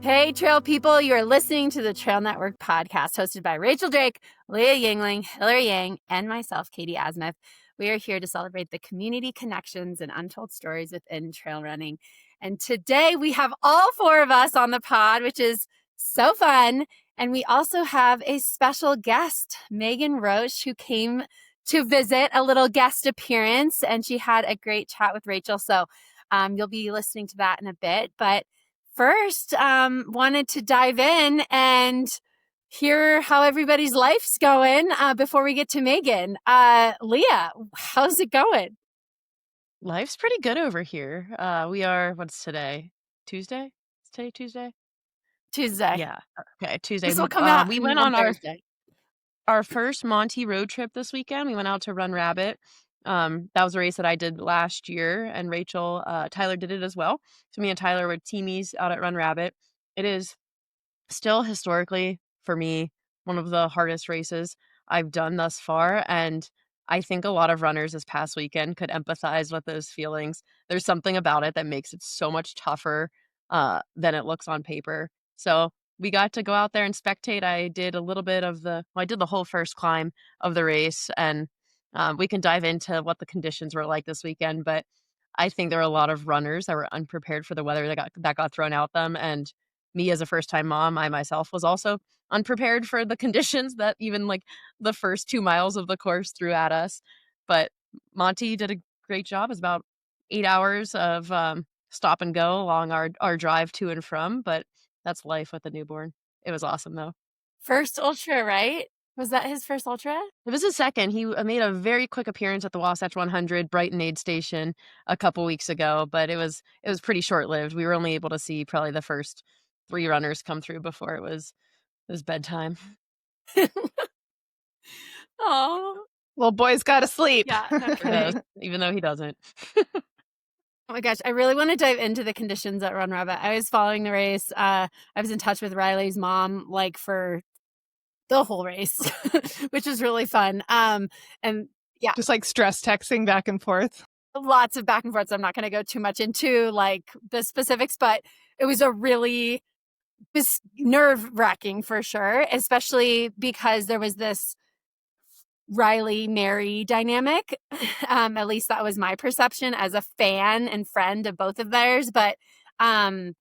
Hey, trail people, you're listening to the Trail Network podcast hosted by Rachel Drake, Leah Yingling, Hilary Yang, and myself, Katie Asmuth. We are here to celebrate the community connections and untold stories within trail running. And today we have all four of us on the pod, which is so fun. And we also have a special guest, Megan Roche, who came to visit, a little guest appearance, and she had a great chat with Rachel. So you'll be listening to that in a bit. But first, wanted to dive in and hear how everybody's life's going before we get to Megan. Leah, how's it going? Life's pretty good over here. We are, what's today? Tuesday? Is today Tuesday? Tuesday. Yeah. Okay, Tuesday. This will come out We went on Thursday. our first Monty road trip this weekend. We went out to Run Rabbit. That was a race that I did last year, and Rachel, Tyler did it as well. So me and Tyler were teamies out at Run Rabbit. It is still historically, for me, one of the hardest races I've done thus far. And I think a lot of runners this past weekend could empathize with those feelings. There's something about it that makes it so much tougher than it looks on paper. So we got to go out there and spectate. I did a little bit of I did the whole first climb of the race, and we can dive into what the conditions were like this weekend. But I think there were a lot of runners that were unprepared for the weather that got thrown at them. And me as a first-time mom, I myself was also unprepared for the conditions that even like the first 2 miles of the course threw at us. But Monty did a great job. It was about 8 hours of stop and go along our drive to and from. But that's life with a newborn. It was awesome though. First ultra, right? Was that his first ultra? It was his second. He made a very quick appearance at the Wasatch 100 Brighton Aid Station a couple weeks ago, but it was pretty short-lived. We were only able to see probably the first 3 runners come through before it was bedtime. Oh, Little boy's got to sleep. yeah, no kidding. Even though he doesn't. Oh my gosh, I really want to dive into the conditions at Run Rabbit. I was following the race. I was in touch with Riley's mom like for the whole race, which was really fun. And yeah, Just like stress texting back and forth. lots of back and forths. I'm not going to go too much into like the specifics, but it was a really nerve-wracking for sure, especially because there was this Riley-Mary dynamic. At least that was my perception as a fan and friend of both of theirs. But and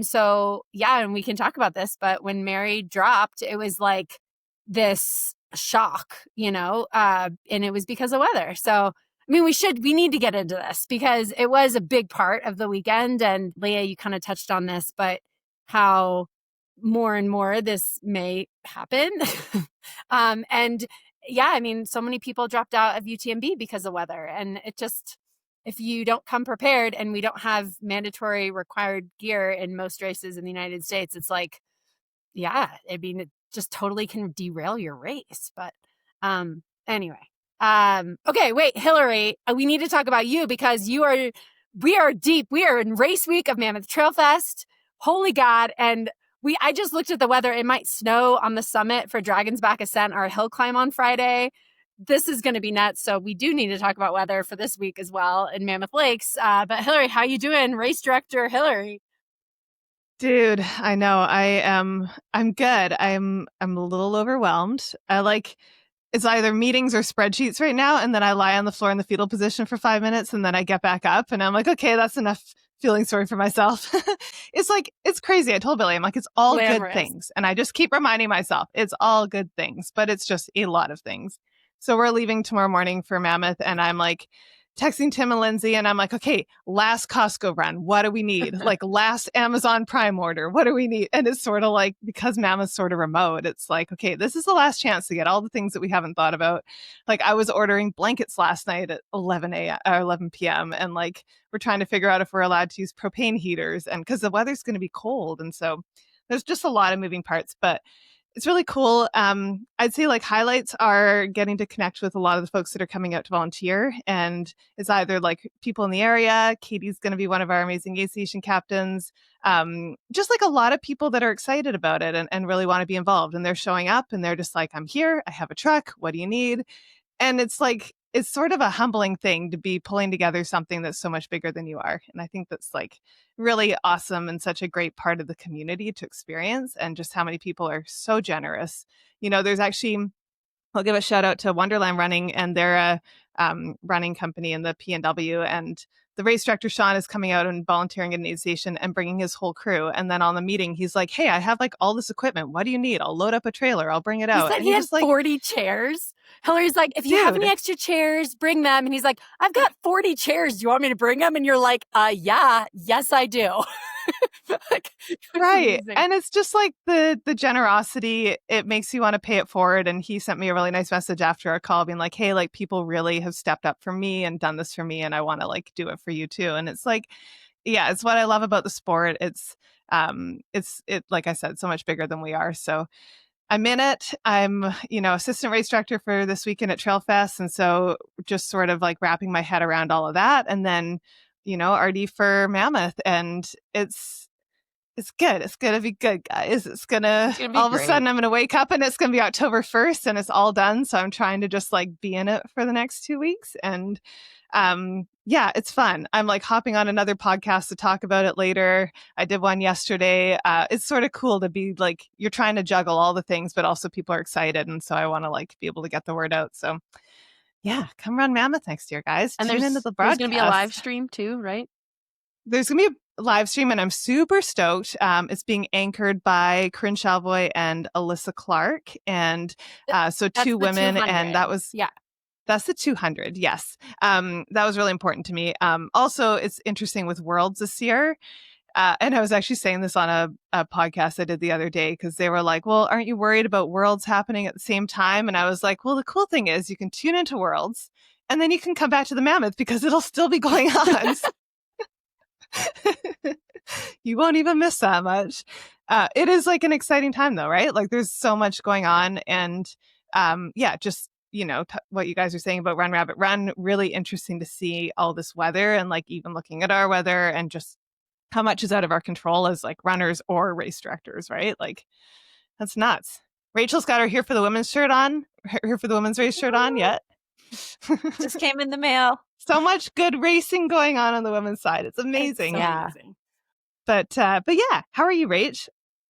so yeah, and we can talk about this, but when Mary dropped, it was like this shock, and it was because of weather. So I mean, we need to get into this because it was a big part of the weekend. And Leah, you kind of touched on this, but how more and more this may happen. And yeah, I mean, so many people dropped out of UTMB because of weather. And it just, if you don't come prepared, and we don't have mandatory required gear in most races in the United States, it's like, yeah, I mean, it just totally can derail your race. But anyway, okay, wait, Hilary, we need to talk about you because we are deep. We are in race week of Mammoth Trail Fest. Holy God. And I just looked at the weather. It might snow on the summit for Dragon's Back Ascent, our hill climb on Friday. This is going to be nuts. So we do need to talk about weather for this week as well in Mammoth Lakes. But Hilary, how you doing? Race director Hilary. Dude, I know. I'm good. I'm a little overwhelmed. It's either meetings or spreadsheets right now, and then I lie on the floor in the fetal position for 5 minutes, and then I get back up, and I'm like, okay, that's enough feeling sorry for myself. It's crazy. I told Billy, I'm like, it's all good things. And I just keep reminding myself, it's all good things, but it's just a lot of things. So we're leaving tomorrow morning for Mammoth, and I'm like texting Tim and Lindsay, and I'm like, okay, last Costco run, what do we need? Like last Amazon Prime order, what do we need? And it's sort of like, because Mammoth's sort of remote, it's like, okay, this is the last chance to get all the things that we haven't thought about. Like I was ordering blankets last night at 11 p.m. and like we're trying to figure out if we're allowed to use propane heaters, and because the weather's going to be cold, and so there's just a lot of moving parts, but it's really cool. I'd say like highlights are getting to connect with a lot of the folks that are coming out to volunteer. And it's either like people in the area. Katie's going to be one of our amazing aid station captains. Just like a lot of people that are excited about it and really want to be involved. And they're showing up and they're just like, I'm here. I have a truck. What do you need? And it's like, it's sort of a humbling thing to be pulling together something that's so much bigger than you are. And I think that's like really awesome and such a great part of the community to experience, and just how many people are so generous. There's actually, I'll give a shout out to Wonderland Running, and they're a running company in the PNW. And the race director, Sean, is coming out and volunteering at an aid station and bringing his whole crew. And then on the meeting, he's like, hey, I have like all this equipment. What do you need? I'll load up a trailer. I'll bring it He out. said And he he had just like, 40 chairs. Hillary's like, if you have any dude, extra chairs, bring them. And he's like, I've got 40 chairs. Do you want me to bring them? And you're like, yeah, yes, I do. Like, it was right. amazing. And it's just like the generosity, it makes you want to pay it forward. And he sent me a really nice message after our call being like, hey, like people really have stepped up for me and done this for me, and I want to like do it for you too. And it's like, yeah, it's what I love about the sport. It's like I said, so much bigger than we are. So I'm in it. I'm, assistant race director for this weekend at Trail Fest. And so just sort of like wrapping my head around all of that. And then, RD for Mammoth. And it's good. It's going to be good, guys. It's going to, all of a sudden I'm going to wake up and it's going to be October 1st and it's all done. So I'm trying to just like be in it for the next 2 weeks. And yeah, it's fun. I'm like hopping on another podcast to talk about it later. I did one yesterday. It's sort of cool to be like, you're trying to juggle all the things, but also people are excited. And so I want to like be able to get the word out. So yeah, come run Mammoth next year, guys. And Tune into the there's broadcast. going to be a live stream too, right? There's going to be a live stream, and I'm super stoked. It's being anchored by Corinne Chalvoy and Alyssa Clark. And so two women, and that was, yeah. That's the 200. Yes. That was really important to me. Also, it's interesting with Worlds this year. And I was actually saying this on a podcast I did the other day, because they were like, well, aren't you worried about Worlds happening at the same time? And I was like, well, the cool thing is you can tune into Worlds and then you can come back to the Mammoth because it'll still be going on. You won't even miss that much. It is like an exciting time though, right? Like there's so much going on. And yeah, just what you guys are saying about Run Rabbit Run, really interesting to see all this weather, and like even looking at our weather and just how much is out of our control as like runners or race directors, right? Like that's nuts. Rachel's got her Here for the Women's shirt on, Here for the Women's race shirt on yet. Just came in the mail. So much good racing going on the women's side. It's amazing. It's so amazing. But yeah, how are you, Rach?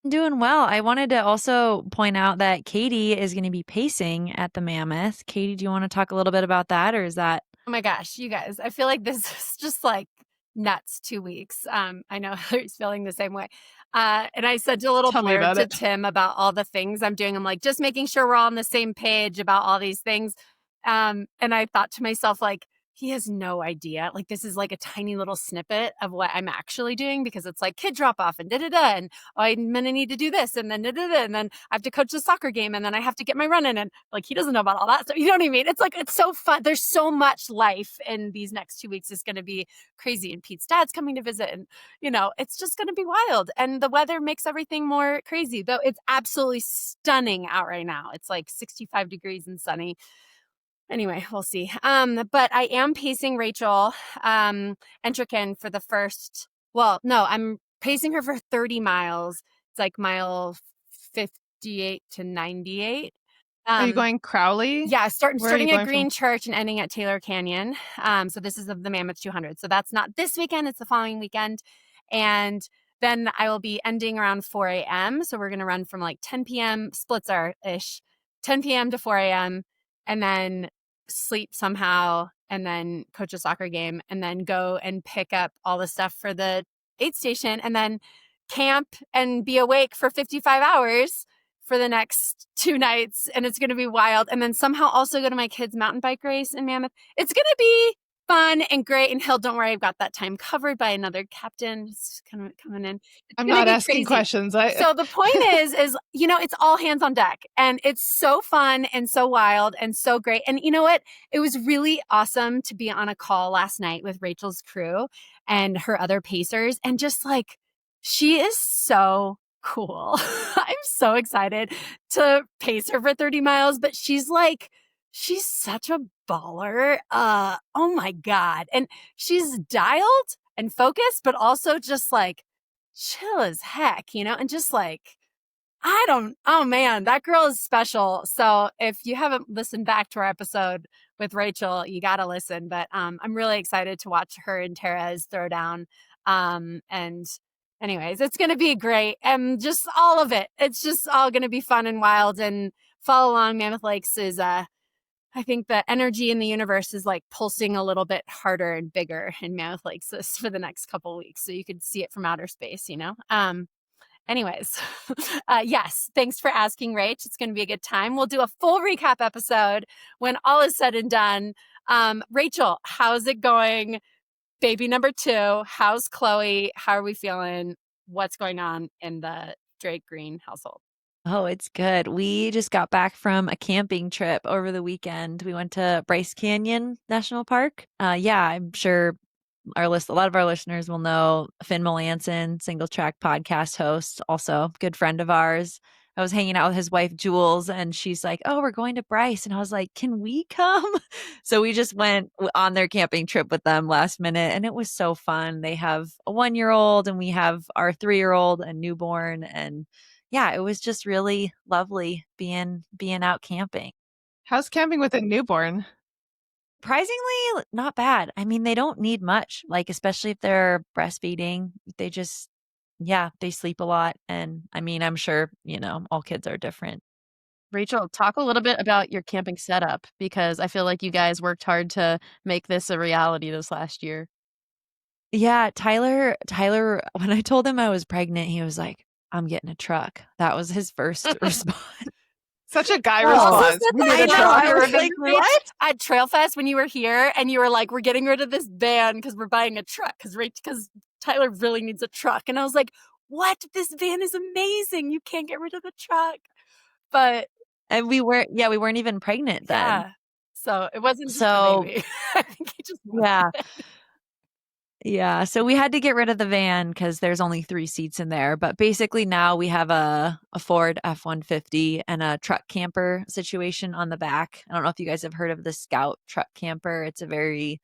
Doing well. I wanted to also point out that Katie is going to be pacing at the Mammoth. Katie, do you want to talk a little bit about that, or is that? Oh my gosh, you guys, I feel like this is just like nuts 2 weeks. I know Hillary's feeling the same way. And I said a little blurb to Tim about all the things I'm doing. I'm like, just making sure we're all on the same page about all these things. And I thought to myself, like, he has no idea. Like, this is like a tiny little snippet of what I'm actually doing, because it's like kid drop off and da-da-da. And I'm going to need to do this. And then da-da-da. And then I have to coach the soccer game. And then I have to get my run in. And like, he doesn't know about all that. So you know what I mean? It's like, it's so fun. There's so much life in these next 2 weeks. It's going to be crazy. And Pete's dad's coming to visit. And, it's just going to be wild. And the weather makes everything more crazy, though it's absolutely stunning out right now. It's like 65 degrees and sunny. Anyway, we'll see. But I am pacing Rachel Entrican for the first, I'm pacing her for 30 miles. It's like mile 58 to 98. Are you going Crowley? Yeah, starting at Green Church and ending at Taylor Canyon. So this is the Mammoth 200. So that's not this weekend, it's the following weekend. And then I will be ending around 4 a.m. So we're going to run from like 10 p.m. splits are-ish, 10 p.m. to 4 a.m. and then sleep somehow, and then coach a soccer game, and then go and pick up all the stuff for the aid station, and then camp and be awake for 55 hours for the next 2 nights. And it's going to be wild. And then somehow also go to my kids' mountain bike race in Mammoth. It's going to be fun and great. And Hill, don't worry, I've got that time covered by another captain. It's kind of coming in. I'm not asking questions. So the point is, it's all hands on deck, and it's so fun and so wild and so great. And you know what? It was really awesome to be on a call last night with Rachel's crew and her other pacers, and just like, she is so cool. I'm so excited to pace her for 30 miles, but she's such a baller. Oh my God. And she's dialed and focused, but also just like chill as heck, and just like oh man, that girl is special. So if you haven't listened back to our episode with Rachel, you got to listen. But I'm really excited to watch her and Tara's throwdown. And anyways, it's going to be great. And just all of it. It's just all going to be fun and wild. And follow along. Mammoth Lakes is, I think the energy in the universe is like pulsing a little bit harder and bigger in Mammoth Lakes this for the next couple of weeks. So you could see it from outer space, you know? Anyways, yes, thanks for asking, Rach. It's going to be a good time. We'll do a full recap episode when all is said and done. Rachel, how's it going? Baby number 2. How's Chloe? How are we feeling? What's going on in the Drake Green household? Oh, it's good. We just got back from a camping trip over the weekend. We went to Bryce Canyon National Park. Yeah, I'm sure a lot of our listeners will know Finn Melanson, Single Track podcast host, also good friend of ours. I was hanging out with his wife Jules, and she's like, "Oh, we're going to Bryce," and I was like, "Can we come?" So we just went on their camping trip with them last minute, and it was so fun. They have a 1-year-old, and we have our 3-year-old and newborn, and yeah, it was just really lovely being out camping. How's camping with a newborn? Surprisingly, not bad. I mean, they don't need much, like, especially if they're breastfeeding. They just, yeah, they sleep a lot. And I mean, I'm sure, all kids are different. Rachel, talk a little bit about your camping setup, because I feel like you guys worked hard to make this a reality this last year. Yeah, Tyler, when I told him I was pregnant, he was like, "I'm getting a truck." That was his first response. Such a guy I also response. said We that need a to truck. you. I was like, what? At Trail Fest when you were here, and you were like, "We're getting rid of this van because we're buying a truck because Tyler really needs a truck." And I was like, "What? This van is amazing. You can't get rid of the truck." But And we weren't even pregnant then. yeah, so it wasn't just the So baby. I think he just yeah. Yeah, so we had to get rid of the van because there's only 3 seats in there. But basically now we have a Ford F-150 and a truck camper situation on the back. I don't know if you guys have heard of the Scout truck camper. It's a very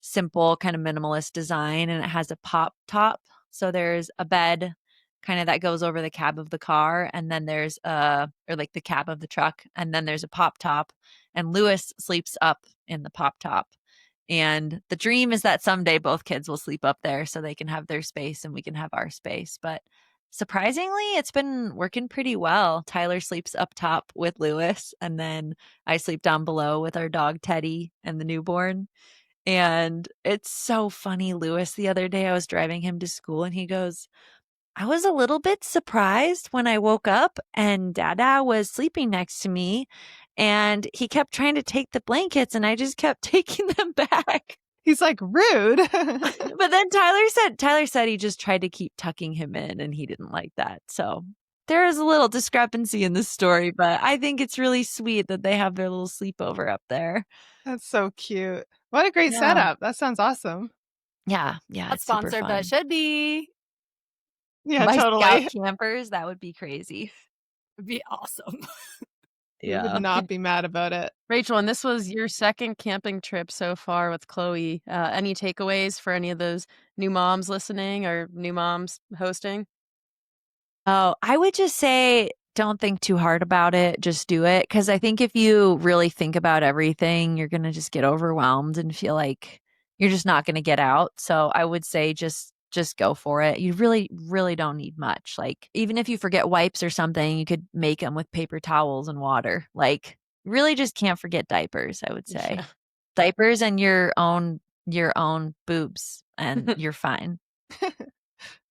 simple kind of minimalist design, and it has a pop top. So there's a bed kind of that goes over the cab of the car, and then there's or like the cab of the truck, and then there's a pop top, and Lewis sleeps up in the pop top. And the dream is that someday both kids will sleep up there so they can have their space and we can have our space. But surprisingly, it's been working pretty well. Tyler sleeps up top with Lewis, and then I sleep down below with our dog Teddy and the newborn. And it's so funny. Lewis, the other day, I was driving him to school, and he goes, "I was a little bit surprised when I woke up and Dada was sleeping next to me, and he kept trying to take the blankets and I just kept taking them back." He's like, rude. But then Tyler said he just tried to keep tucking him in, and he didn't like that. So there is a little discrepancy in this story, but I think it's really sweet that they have their little sleepover up there. That's so cute. What a great Yeah. setup. That sounds awesome. Yeah, not it's super sponsored, fun. but should be. Yeah, By totally. Scout campers, that would be crazy. It'd be awesome. We would not be mad about it. Rachel, and this was your second camping trip so far with Chloe. Any takeaways for any of those new moms listening or new moms hosting? Oh, I would just say don't think too hard about it. Just do it. Because I think if you really think about everything, you're going to just get overwhelmed and feel like you're just not going to get out. So I would say just go for it. You really, really don't need much. Like, even if you forget wipes or something, you could make them with paper towels and water. Like, really just can't forget diapers, I would say. Yeah. Diapers and your own boobs, and you're fine.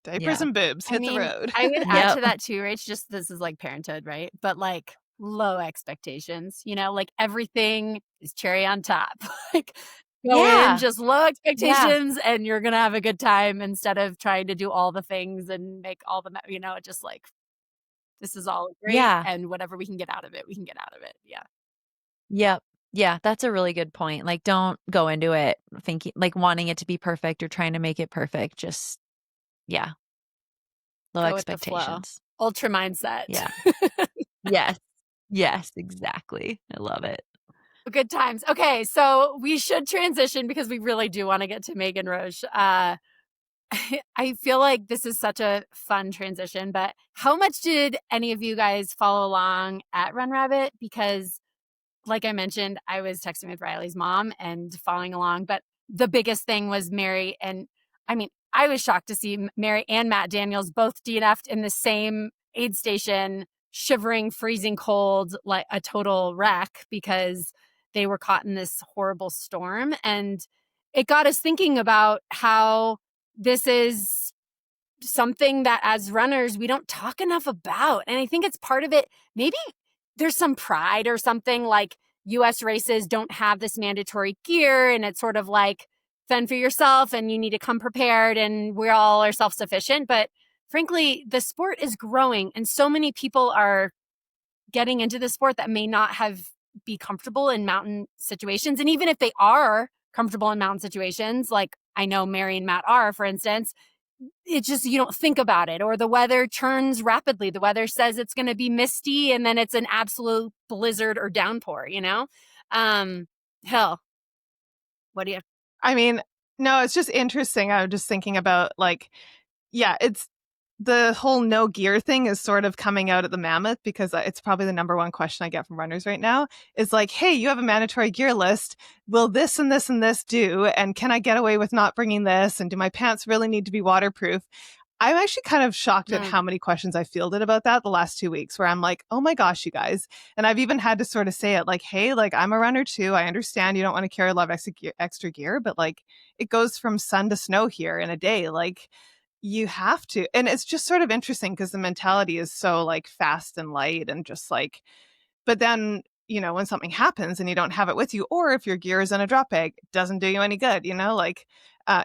Diapers Yeah. and boobs. Hit the road. I would add Yep. to that too, Rach. Just this is like parenthood, right? But like low expectations, like everything is cherry on top. Like go Yeah. in, just low expectations, and you're gonna have a good time instead of trying to do all the things and make all the, just like this is all great, Yeah. and whatever we can get out of it, we can get out of it. Yeah. Yep. Yeah, that's a really good point. Like, don't go into it thinking, like, wanting it to be perfect or trying to make it perfect. Just, yeah. Low Go with the flow. expectations. Ultra mindset. Yeah. Yes. Yes, exactly. I love it. Good times. Okay, so we should transition because we really do want to get to Megan Roche. I feel like this is such a fun transition, but how much did any of you guys follow along at Run Rabbit? Because like I mentioned, I was texting with Riley's mom and following along, but the biggest thing was Mary. And I mean, I was shocked to see Mary and Matt Daniels both DNF'd in the same aid station, shivering, freezing cold, like a total wreck because they were caught in this horrible storm. And it got us thinking about how this is something that as runners, we don't talk enough about. And I think it's part of it. Maybe there's some pride or something like US races don't have this mandatory gear and it's sort of like fend for yourself and you need to come prepared and we all are self-sufficient. But frankly, the sport is growing and so many people are getting into the sport that may not have be comfortable in mountain situations. And even if they are comfortable in mountain situations, like I know Mary and Matt are, for instance, it's just you don't think about it, or the weather turns rapidly. The weather says it's going to be misty and then it's an absolute blizzard or downpour, you know? Hill, what do you I mean, no, it's just interesting. I was just thinking about like, yeah, it's the whole no gear thing is sort of coming out at the Mammoth because it's probably the number one question I get from runners right now is like, hey, you have a mandatory gear list. Will this and this and this do? And can I get away with not bringing this? And do my pants really need to be waterproof? I'm actually kind of shocked at how many questions I fielded about that the last 2 weeks where I'm like, oh my gosh, you guys. And I've even had to sort of say it like, hey, like I'm a runner too. I understand you don't want to carry a lot of extra gear, but like it goes from sun to snow here in a day. Like you have to. And it's just sort of interesting because the mentality is so like fast and light and just like, but then, you know, when something happens and you don't have it with you, or if your gear is in a drop bag, it doesn't do you any good, you know, like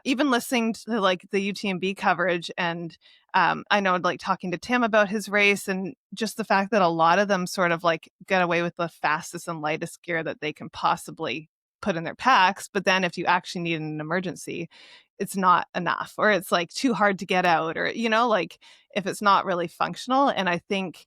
even listening to like the UTMB coverage and I know like talking to Tim about his race and just the fact that a lot of them sort of like get away with the fastest and lightest gear that they can possibly put in their packs. But then if you actually need an emergency, it's not enough or it's like too hard to get out or, you know, like if it's not really functional. And I think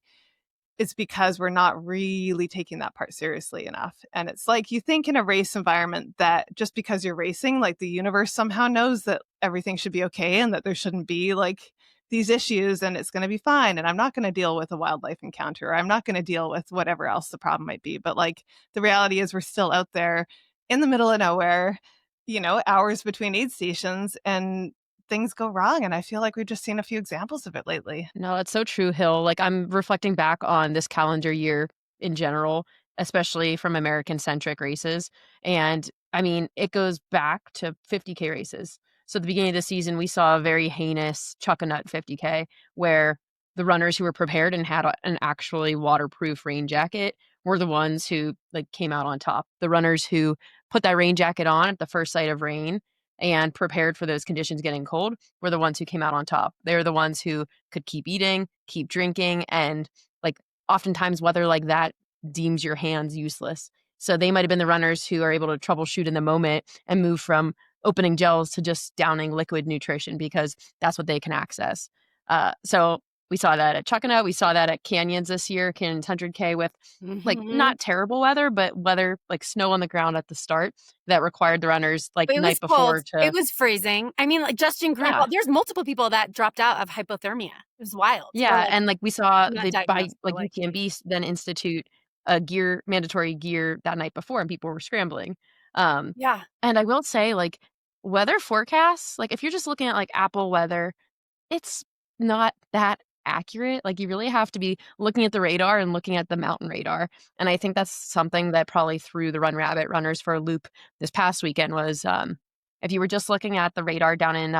it's because we're not really taking that part seriously enough. And it's like you think in a race environment that just because you're racing, like the universe somehow knows that everything should be okay and that there shouldn't be like these issues and it's going to be fine. And I'm not going to deal with a wildlife encounter. Or I'm not going to deal with whatever else the problem might be. But like the reality is we're still out there in the middle of nowhere, you know, hours between aid stations and things go wrong. And I feel like we've just seen a few examples of it lately. No, that's so true, Hill. Like I'm reflecting back on this calendar year in general, especially from American-centric races. And I mean, it goes back to 50K races. So at the beginning of the season, we saw a very heinous chuck a nut 50K where the runners who were prepared and had an actually waterproof rain jacket were the ones who like came out on top. The runners who put that rain jacket on at the first sight of rain and prepared for those conditions getting cold were the ones who came out on top. They were the ones who could keep eating, keep drinking, and like oftentimes weather like that deems your hands useless. So they might have been the runners who are able to troubleshoot in the moment and move from opening gels to just downing liquid nutrition because that's what they can access. So we saw that at Chuckanut. We saw that at Canyons this year, Canyons 100K with like not terrible weather, but weather like snow on the ground at the start that required the runners like It was night before cold. It was freezing. I mean, like Justin Greenwald, there's multiple people that dropped out of hypothermia. It was wild. Yeah, like, and like we saw not the by diagnosed, but, like UTMB then institute a mandatory gear that night before, and people were scrambling. yeah. And I will say, like weather forecasts, like if you're just looking at like Apple weather, it's not that accurate. Like you really have to be looking at the radar and looking at the mountain radar. And I think that's something that probably threw the Run Rabbit runners for a loop this past weekend was if you were just looking at the radar down in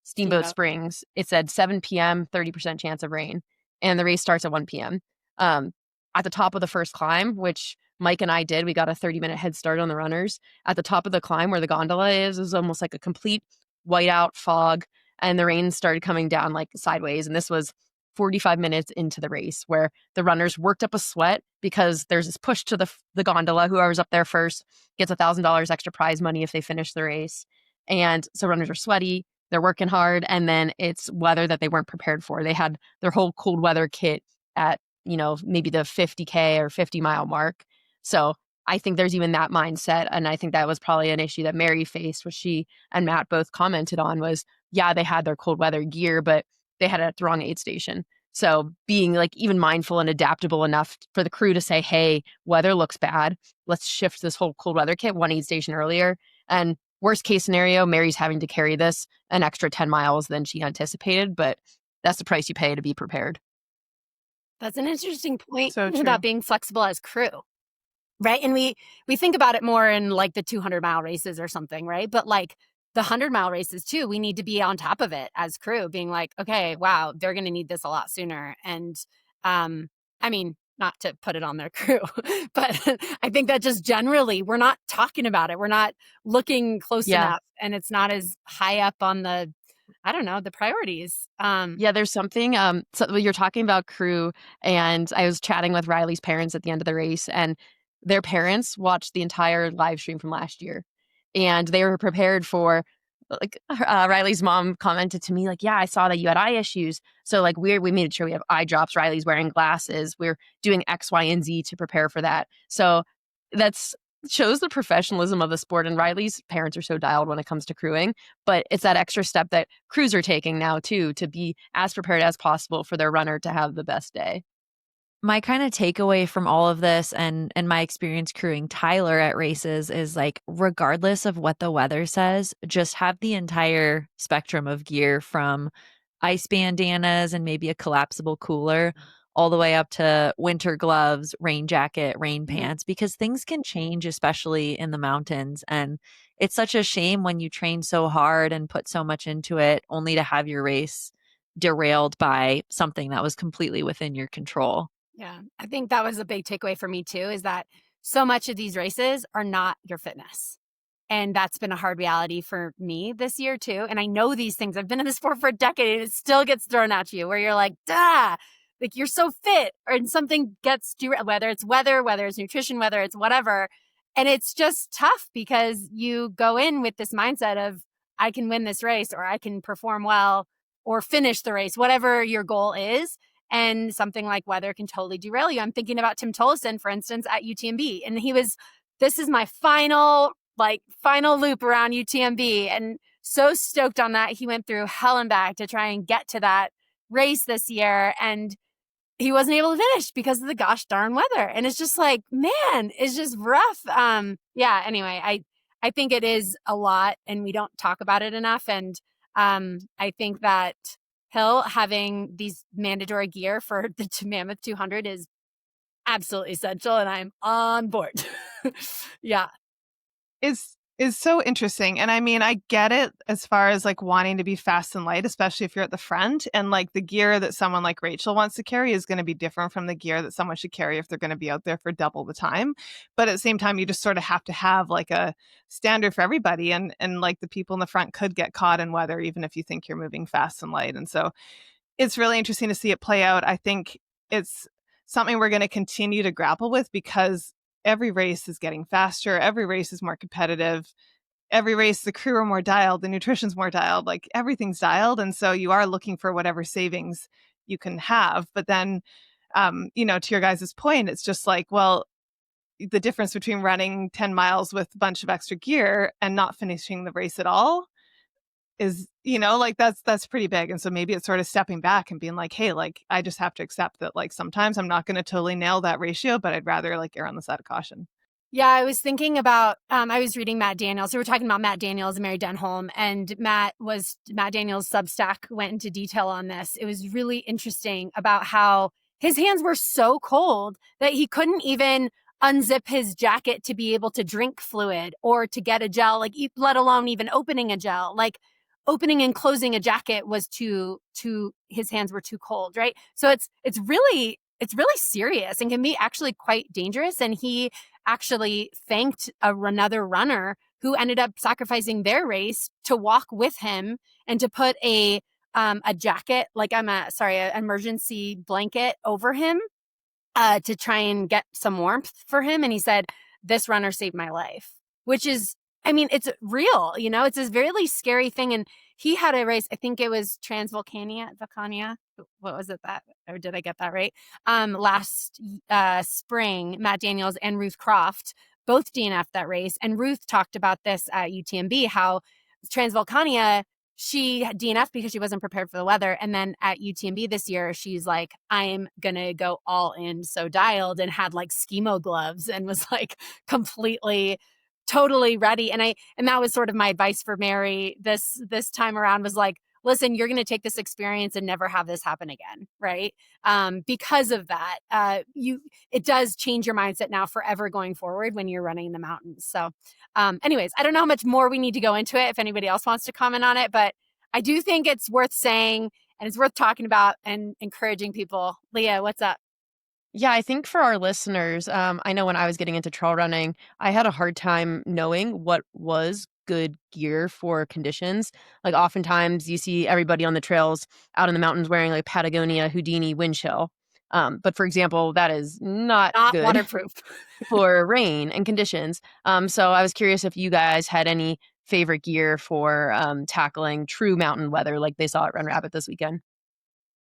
Steamboat Springs, it said 7 p.m., 30% chance of rain. And the race starts at 1 p.m. At the top of the first climb, which Mike and I did, we got a 30-minute head start on the runners. At the top of the climb where the gondola is almost like a complete whiteout fog. And the rain started coming down like sideways. And this was 45 minutes into the race where the runners worked up a sweat because there's this push to the gondola. Whoever's up there first gets $1,000 extra prize money if they finish the race. And so runners are sweaty, they're working hard, and then it's weather that they weren't prepared for. They had their whole cold weather kit at, you know, maybe the 50K or 50-mile mark. So I think there's even that mindset. And I think that was probably an issue that Mary faced, which she and Matt both commented on was, yeah, they had their cold weather gear, but they had it at the wrong aid station. So being like even mindful and adaptable enough for the crew to say, hey, weather looks bad. Let's shift this whole cold weather kit one aid station earlier. And worst case scenario, Mary's having to carry this an extra 10 miles than she anticipated, but that's the price you pay to be prepared. That's an interesting point So true. about being flexible as crew, right? And we think about it more in like the 200-mile races or something, right? But like the 100-mile races too, we need to be on top of it as crew, being like, okay, wow, they're going to need this a lot sooner. And I mean, not to put it on their crew, but I think that just generally we're not talking about it. We're not looking close enough, and it's not as high up on the, I don't know, the priorities. Yeah, there's something. So you're talking about crew, and I was chatting with Riley's parents at the end of the race, and their parents watched the entire live stream from last year, and they were prepared for. Like Riley's mom commented to me, like, "Yeah, I saw that you had eye issues, so like we made sure we have eye drops. Riley's wearing glasses. We're doing X, Y, and Z to prepare for that." So that's shows the professionalism of the sport. And Riley's parents are so dialed when it comes to crewing, but it's that extra step that crews are taking now too, to be as prepared as possible for their runner to have the best day. My kind of takeaway from all of this and my experience crewing Tyler at races is like, regardless of what the weather says, just have the entire spectrum of gear from ice bandanas and maybe a collapsible cooler all the way up to winter gloves, rain jacket, rain pants, because things can change, especially in the mountains. And it's such a shame when you train so hard and put so much into it only to have your race derailed by something that was completely within your control. Yeah, I think that was a big takeaway for me too, is that so much of these races are not your fitness. And that's been a hard reality for me this year too. And I know these things. I've been in the sport for a decade and it still gets thrown at you where you're like, duh, like you're so fit, or something gets whether it's weather, whether it's nutrition, whether it's whatever. And it's just tough because you go in with this mindset of, I can win this race, or I can perform well or finish the race, whatever your goal is. And something like weather can totally derail you. I'm thinking about Tim Tollefson, for instance, at UTMB. And this is my final loop around UTMB. And so stoked on that. He went through hell and back to try and get to that race this year. And he wasn't able to finish because of the gosh darn weather. And it's just like, man, it's just rough. Yeah, anyway, I think it is a lot and we don't talk about it enough. And I think that Hill having these mandatory gear for the Mammoth 200 is absolutely essential, and I'm on board. Yeah. Is so interesting. And I mean, I get it as far as like wanting to be fast and light, especially if you're at the front. And like the gear that someone like Rachel wants to carry is going to be different from the gear that someone should carry if they're going to be out there for double the time. But at the same time, you just sort of have to have like a standard for everybody. And like the people in the front could get caught in weather, even if you think you're moving fast and light. And so it's really interesting to see it play out. I think it's something we're going to continue to grapple with because every race is getting faster. Every race is more competitive. Every race, the crew are more dialed. The nutrition's more dialed. Like everything's dialed. And so you are looking for whatever savings you can have. But then, to your guys' point, it's just like, well, the difference between running 10 miles with a bunch of extra gear and not finishing the race at all is, like that's pretty big. And so maybe it's sort of stepping back and being like, hey, like I just have to accept that like sometimes I'm not going to totally nail that ratio, but I'd rather like err on the side of caution. Yeah, I was thinking about, I was reading Matt Daniels. So we're talking about Matt Daniels and Mary Denholm, and Matt Daniels' Substack went into detail on this. It was really interesting about how his hands were so cold that he couldn't even unzip his jacket to be able to drink fluid or to get a gel, like let alone even opening a gel. Like opening and closing a jacket was his hands were too cold, right? So it's really serious and can be actually quite dangerous. And he actually thanked another runner who ended up sacrificing their race to walk with him and to put a jacket, like an emergency blanket over him to try and get some warmth for him. And he said, this runner saved my life, which is, I mean, it's real, it's a really scary thing. And he had a race, I think it was Vulcania. What was it or did I get that right? Last spring, Matt Daniels and Ruth Croft both DNF that race. And Ruth talked about this at UTMB, how Transvolcania, she DNF'd because she wasn't prepared for the weather. And then at UTMB this year, she's like, I'm going to go all in, so dialed, and had like skimo gloves and was like completely, totally ready. And that was sort of my advice for Mary this time around, was like, listen, you're going to take this experience and never have this happen again, right? Because of that, it does change your mindset now forever going forward when you're running in the mountains. So anyways, I don't know how much more we need to go into it if anybody else wants to comment on it, but I do think it's worth saying and it's worth talking about and encouraging people. Leah, what's up? Yeah, I think for our listeners, I know when I was getting into trail running, I had a hard time knowing what was good gear for conditions. Like oftentimes you see everybody on the trails out in the mountains wearing like Patagonia Houdini wind chill. But for example, that is not Not good waterproof. for rain and conditions. So I was curious if you guys had any favorite gear for tackling true mountain weather like they saw at Run Rabbit this weekend.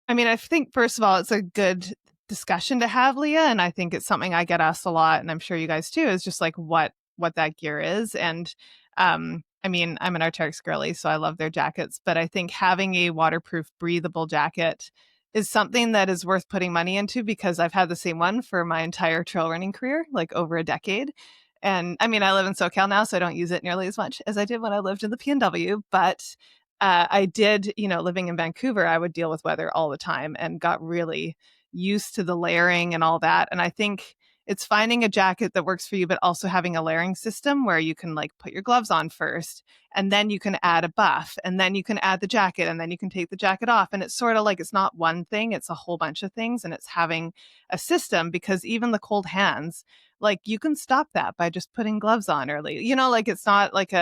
I mean, I think first of all, it's a good discussion to have, Leah, and I think it's something I get asked a lot, and I'm sure you guys too, is just like what that gear is. And I mean, I'm an Arc'teryx girly, so I love their jackets, but I think having a waterproof, breathable jacket is something that is worth putting money into, because I've had the same one for my entire trail running career, like over a decade. And I mean, I live in SoCal now, so I don't use it nearly as much as I did when I lived in the PNW, but I did, living in Vancouver, I would deal with weather all the time and got really used to the layering and all that. And I think it's finding a jacket that works for you, but also having a layering system where you can like put your gloves on first, and then you can add a buff, and then you can add the jacket, and then you can take the jacket off. And it's sort of like, it's not one thing, it's a whole bunch of things. And it's having a system, because even the cold hands, like you can stop that by just putting gloves on early, like it's not like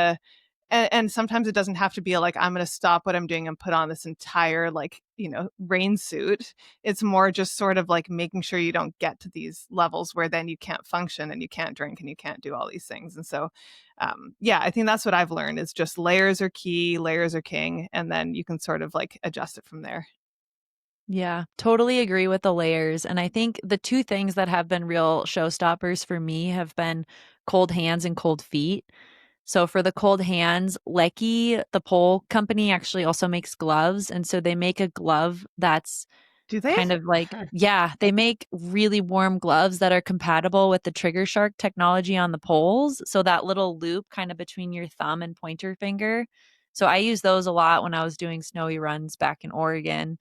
and sometimes it doesn't have to be like, I'm going to stop what I'm doing and put on this entire like, rain suit. It's more just sort of like making sure you don't get to these levels where then you can't function and you can't drink and you can't do all these things. And so, yeah, I think that's what I've learned is just layers are key, layers are king, and then you can sort of like adjust it from there. Yeah, totally agree with the layers. And I think the two things that have been real showstoppers for me have been cold hands and cold feet. So for the cold hands, Lecky, the pole company, actually also makes gloves. And so they make a glove that's Do they? kind of like, yeah, they make really warm gloves that are compatible with the Trigger Shark technology on the poles. So that little loop kind of between your thumb and pointer finger. So I use those a lot when I was doing snowy runs back in Oregon.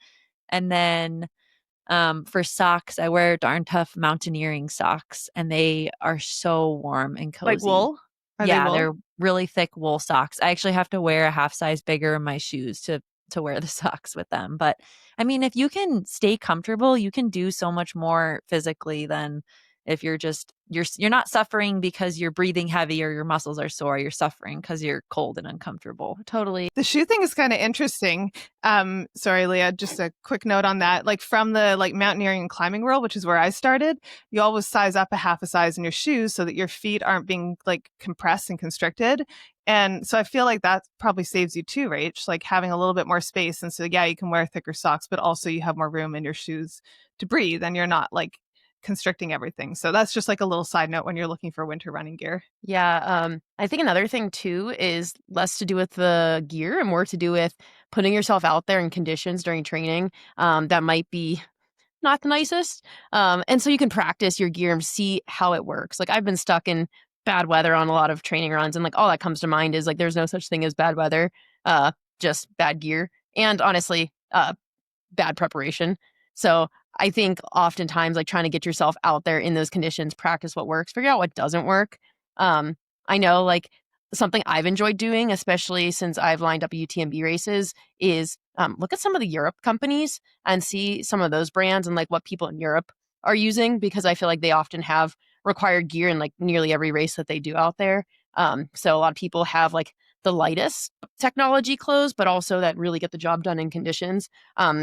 And then for socks, I wear Darn Tough mountaineering socks, and they are so warm and cozy. Like wool? Are they Yeah, wool? they're really thick wool socks. I actually have to wear a half size bigger in my shoes to wear the socks with them. But I mean, if you can stay comfortable, you can do so much more physically than if you're not suffering because you're breathing heavy or your muscles are sore. You're suffering because you're cold and uncomfortable. Totally. The shoe thing is kind of interesting. Sorry, Leah, just a quick note on that. Like from the like mountaineering and climbing world, which is where I started, you always size up a half a size in your shoes so that your feet aren't being like compressed and constricted. And so I feel like that probably saves you too, Rach, like having a little bit more space. And so, yeah, you can wear thicker socks, but also you have more room in your shoes to breathe and you're not like constricting everything. So that's just like a little side note when you're looking for winter running gear. Yeah, I think another thing too is less to do with the gear and more to do with putting yourself out there in conditions during training that might be not the nicest. And so you can practice your gear and see how it works. Like I've been stuck in bad weather on a lot of training runs, and like all that comes to mind is like there's no such thing as bad weather, just bad gear, and honestly, bad preparation. So I think oftentimes like trying to get yourself out there in those conditions, practice what works, figure out what doesn't work. I know like something I've enjoyed doing, especially since I've lined up UTMB races, is look at some of the Europe companies and see some of those brands and like what people in Europe are using, because I feel like they often have required gear in like nearly every race that they do out there. So a lot of people have like the lightest technology clothes, but also that really get the job done in conditions.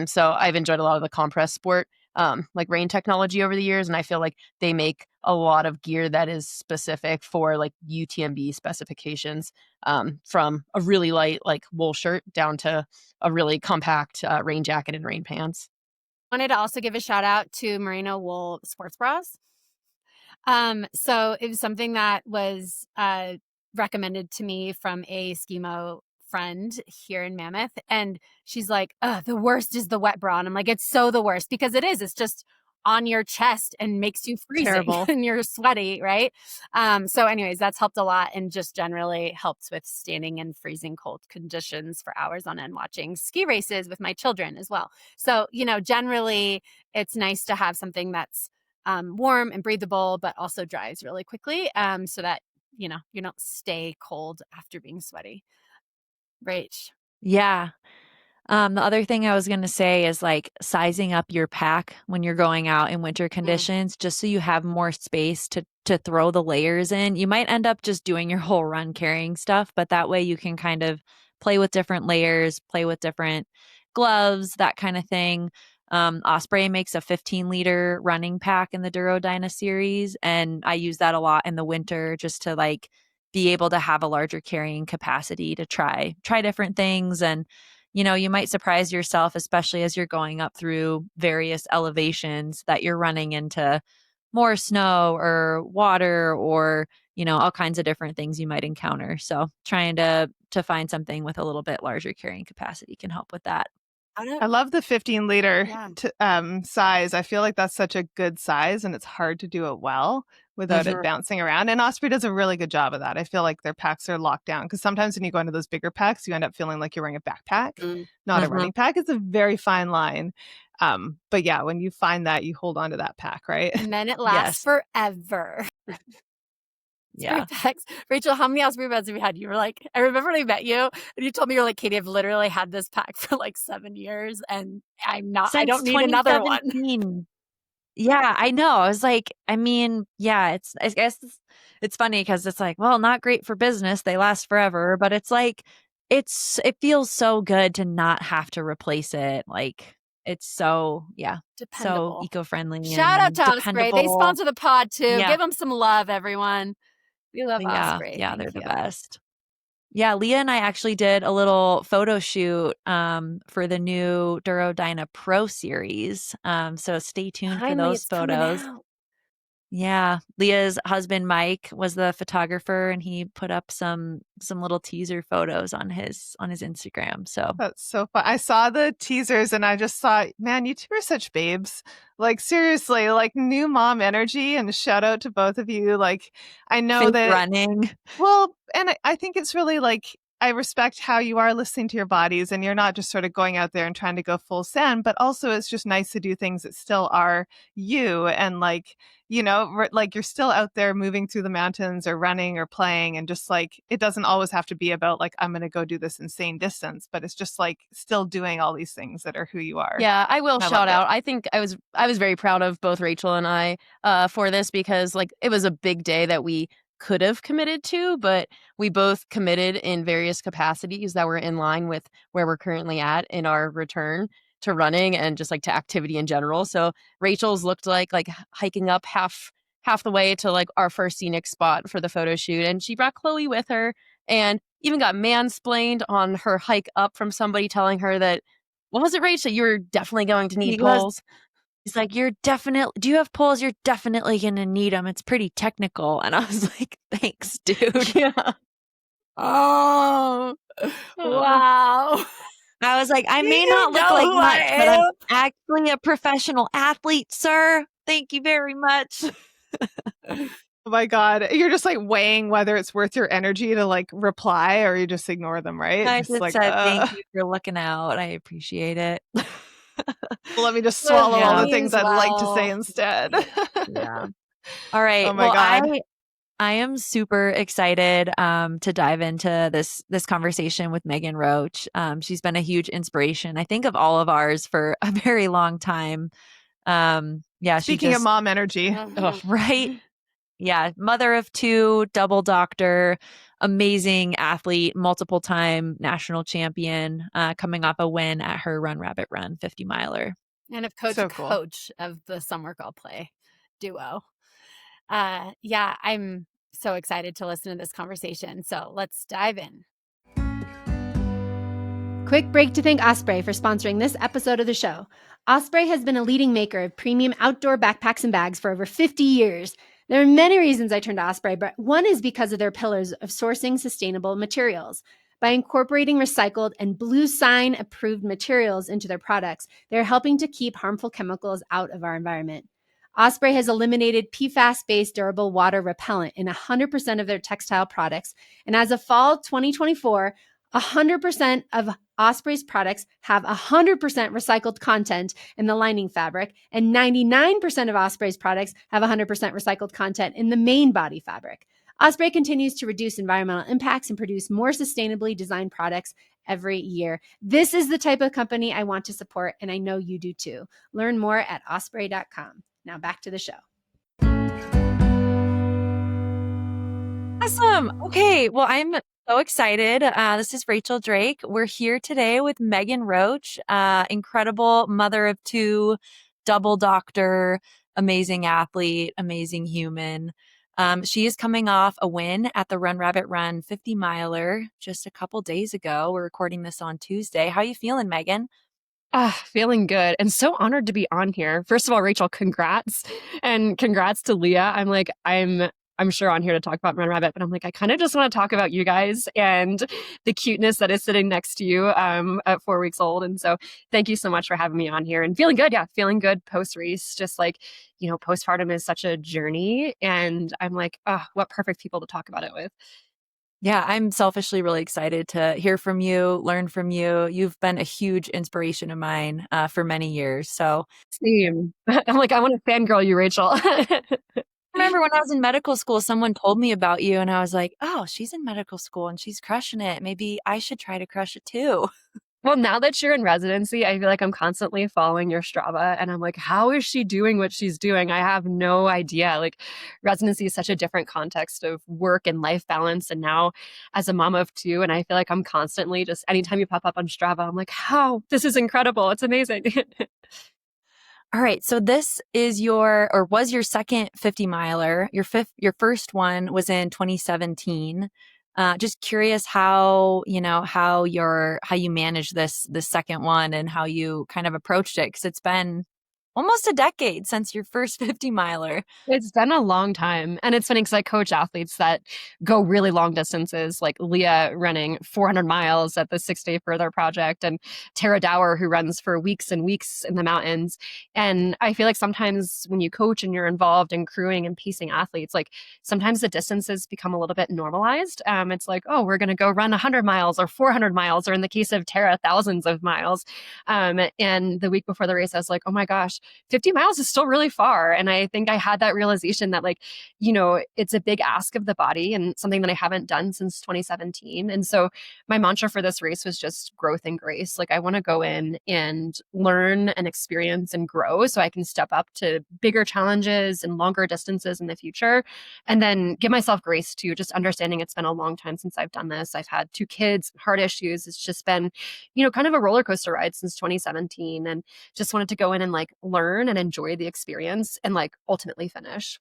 So I've enjoyed a lot of the compress sport, like rain technology over the years. And I feel like they make a lot of gear that is specific for like UTMB specifications, from a really light like wool shirt down to a really compact rain jacket and rain pants. Wanted to also give a shout out to merino wool sports bras. So it was something that was recommended to me from a skimo friend here in Mammoth. And she's like, the worst is the wet bra. And I'm like, it's so the worst because it is. It's just on your chest and makes you freezing Terrible. and you're sweaty, right? So anyways, that's helped a lot and just generally helps with standing in freezing cold conditions for hours on end watching ski races with my children as well. So, generally it's nice to have something that's warm and breathable, but also dries really quickly so that, you don't stay cold after being sweaty. Rach. Yeah. The other thing I was going to say is like sizing up your pack when you're going out in winter conditions, just so you have more space to throw the layers in. You might end up just doing your whole run carrying stuff, but that way you can kind of play with different layers, play with different gloves, that kind of thing. Osprey makes a 15-liter running pack in the Durodyna series, and I use that a lot in the winter just to like be able to have a larger carrying capacity to try different things. And you might surprise yourself, especially as you're going up through various elevations, that you're running into more snow or water or, all kinds of different things you might encounter. So trying to find something with a little bit larger carrying capacity can help with that. I love the 15-liter Yeah. size. I feel like that's such a good size, and it's hard to do it well without it bouncing around. And Osprey does a really good job of that. I feel like their packs are locked down because sometimes when you go into those bigger packs, you end up feeling like you're wearing a backpack, not a running pack. It's a very fine line. But yeah, when you find that, you hold on to that pack, right? And then it lasts forever. Yeah. Rachel, how many Osprey beds have you had? You were like, I remember when I met you and you told me you're like, Katie, I've literally had this pack for like 7 years and I don't need another one. Yeah, I know. I was like, I guess it's funny because it's like, well, not great for business. They last forever, but it's like, it feels so good to not have to replace it. Like it's so, Dependable. so eco-friendly. Shout out and to Osprey. dependable. They sponsor the pod too. Yeah. Give them some love, everyone. We love Yeah, Osprey. yeah, Thank they're the you. best. Yeah, Leah and I actually did a little photo shoot for the new Durodyna Pro series. So stay tuned for Finally, those it's coming photos. out. Yeah, Leah's husband Mike was the photographer, and he put up some little teaser photos on his Instagram. So That's so fun. I saw the teasers and I just thought, man, you two are such babes. Like seriously, like new mom energy, and shout out to both of you. Like I know fake that running. Well, and I think it's really like I respect how you are listening to your bodies and you're not just sort of going out there and trying to go full send, but also it's just nice to do things that still are you and like, like you're still out there moving through the mountains or running or playing and just like it doesn't always have to be about like I'm going to go do this insane distance, but it's just like still doing all these things that are who you are. Yeah, I will shout loved it. out. I think I was very proud of both Rachel and I for this because like it was a big day that we could have committed to, but we both committed in various capacities that were in line with where we're currently at in our return to running and just like to activity in general. So Rachel's looked like hiking up half the way to like our first scenic spot for the photo shoot, and she brought Chloe with her and even got mansplained on her hike up from somebody telling her that, what was it, Rachel? You're definitely going to need poles. He's like, do you have poles? You're definitely going to need them. It's pretty technical. And I was like, thanks, dude. Yeah. Oh, wow. I was like, I may not look like much, but I'm actually a professional athlete, sir. Thank you very much. Oh my God. You're just like weighing whether it's worth your energy to like reply or you just ignore them, right? I Just just like, said, thank you for looking out. I appreciate it. let me just swallow all the things I'd like to say Well. instead. Yeah. All right. Oh my God. I am super excited to dive into this conversation with Megan Roche. She's been a huge inspiration, I think, of all of ours for a very long time. Speaking of mom energy. Right? Yeah, mother of 2, double doctor, amazing athlete, multiple time national champion, coming off a win at her Run Rabbit Run 50 miler. And of coach of the Summer Girl Play duo. Yeah, I'm so excited to listen to this conversation. So let's dive in. Quick break to thank Osprey for sponsoring this episode of the show. Osprey has been a leading maker of premium outdoor backpacks and bags for over 50 years. There are many reasons I turned to Osprey, but one is because of their pillars of sourcing sustainable materials. By incorporating recycled and Blue Sign approved materials into their products, they're helping to keep harmful chemicals out of our environment. Osprey has eliminated PFAS-based durable water repellent in 100% of their textile products, and as of fall 2024, 100% of Osprey's products have 100% recycled content in the lining fabric, and 99% of Osprey's products have 100% recycled content in the main body fabric. Osprey continues to reduce environmental impacts and produce more sustainably designed products every year. This is the type of company I want to support, and I know you do too. Learn more at osprey.com. Now back to the show. Awesome. Okay. Well, I'm so excited. This is Rachel Drake. We're here today with Megan Roche, incredible mother of two, double doctor, amazing athlete, amazing human. She is coming off a win at the Run Rabbit Run 50 miler just a couple days ago. We're recording this on Tuesday. How are you feeling, Megan? Feeling good and so honored to be on here. First of all, Rachel, congrats. And congrats to Leah. I'm sure on here to talk about Run Rabbit, but I'm like, I kind of just want to talk about you guys and the cuteness that is sitting next to you at 4 weeks old. And so thank you so much for having me on here and feeling good. Yeah, feeling good post-race. Just like, postpartum is such a journey. And I'm like, oh, what perfect people to talk about it with. Yeah, I'm selfishly really excited to hear from you, learn from you. You've been a huge inspiration of mine for many years. So, Same. I'm like, I want to fangirl you, Rachel. I remember when I was in medical school, someone told me about you, and I was like, oh, she's in medical school and she's crushing it. Maybe I should try to crush it too. Well, now that you're in residency, I feel like I'm constantly following your Strava and I'm like, how is she doing what she's doing? I have no idea. Like, residency is such a different context of work and life balance. And now as a mom of two, and I feel like I'm constantly just anytime you pop up on Strava, I'm like, how? This is incredible. It's amazing. All right. So this is was your second 50 miler. Your first one was in 2017. Just curious how you managed the second one and how you kind of approached it. 'Cause it's been almost a decade since your first 50 miler. It's been a long time. And it's funny because I coach athletes that go really long distances, like Leah running 400 miles at the 6-day further project, and Tara Dower, who runs for weeks and weeks in the mountains. And I feel like sometimes when you coach and you're involved in crewing and pacing athletes, like sometimes the distances become a little bit normalized. It's like, oh, we're going to go run 100 miles or 400 miles, or in the case of Tara, thousands of miles. And the week before the race, I was like, oh my gosh, 50 miles is still really far. And I think I had that realization that, like, it's a big ask of the body and something that I haven't done since 2017. And so my mantra for this race was just growth and grace. Like, I want to go in and learn and experience and grow so I can step up to bigger challenges and longer distances in the future. And then give myself grace to just understanding it's been a long time since I've done this. I've had 2 kids, heart issues. It's just been, kind of a roller coaster ride since 2017. And just wanted to go in and like learn and enjoy the experience and like ultimately finish.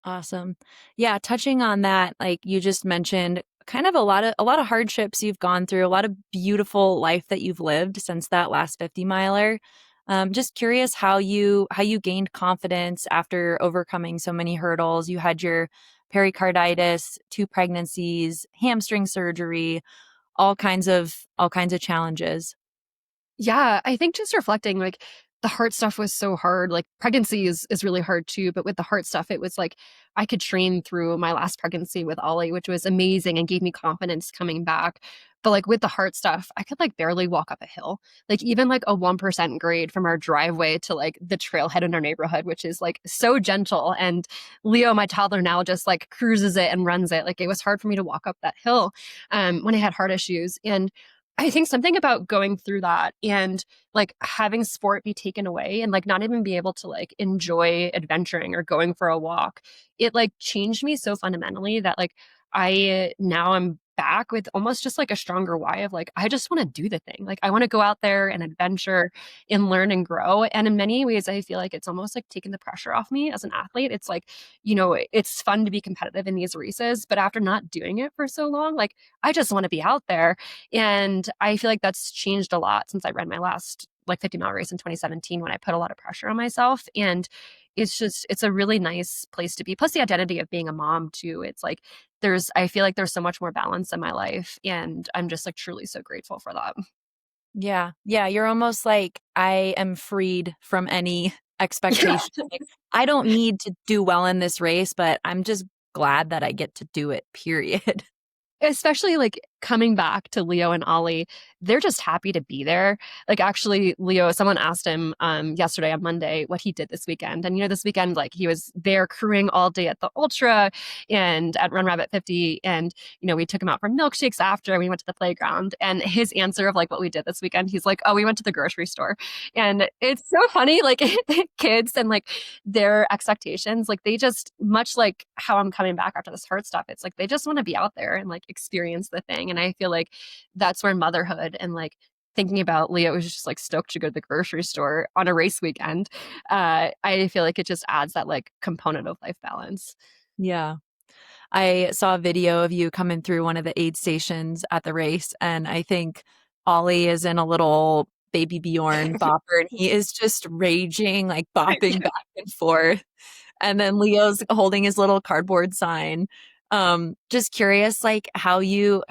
Awesome. Yeah, touching on that, like you just mentioned, kind of a lot of hardships you've gone through, a lot of beautiful life that you've lived since that last 50 miler. Just curious how you gained confidence after overcoming so many hurdles. You had your pericarditis, 2 pregnancies, hamstring surgery, all kinds of challenges. Yeah, I think just reflecting, like, the heart stuff was so hard. Like, pregnancy is really hard too, but with the heart stuff, it was like I could train through my last pregnancy with Ollie, which was amazing and gave me confidence coming back. But like with the heart stuff, I could like barely walk up a hill. Like, even like a 1% grade from our driveway to like the trailhead in our neighborhood, which is like so gentle. And Leo, my toddler now, just like cruises it and runs it. Like, it was hard for me to walk up that hill when I had heart issues. And I think something about going through that and like having sport be taken away and like not even be able to like enjoy adventuring or going for a walk, it like changed me so fundamentally that like I now am back with almost just like a stronger why of like, I just want to do the thing. Like, I want to go out there and adventure and learn and grow. And in many ways, I feel like it's almost like taking the pressure off me as an athlete. It's like, it's fun to be competitive in these races, but after not doing it for so long, like, I just want to be out there. And I feel like that's changed a lot since I ran my last like 50-mile race in 2017 when I put a lot of pressure on myself. And it's a really nice place to be. Plus the identity of being a mom too. It's like I feel like there's so much more balance in my life, and I'm just like truly so grateful for that. Yeah. Yeah. You're almost like, I am freed from any expectation. Like, I don't need to do well in this race, but I'm just glad that I get to do it, period. Especially like coming back to Leo and Ollie, they're just happy to be there. Like actually, Leo, someone asked him yesterday on Monday what he did this weekend. And this weekend, like he was there crewing all day at the Ultra and at Run Rabbit 50. And, we took him out for milkshakes after, and we went to the playground. And his answer of like what we did this weekend, he's like, oh, we went to the grocery store. And it's so funny, like kids and like their expectations, like they just, much like how I'm coming back after this heart stuff, it's like they just want to be out there and like experience the thing. And I feel like that's where motherhood and like thinking about Leah was just like stoked to go to the grocery store on a race weekend. I feel like it just adds that like component of life balance. Yeah. I saw a video of you coming through one of the aid stations at the race, and I think Ollie is in a little baby Bjorn bopper, and he is just raging, like bopping back and forth. And then Leo's holding his little cardboard sign. Just curious, like how you,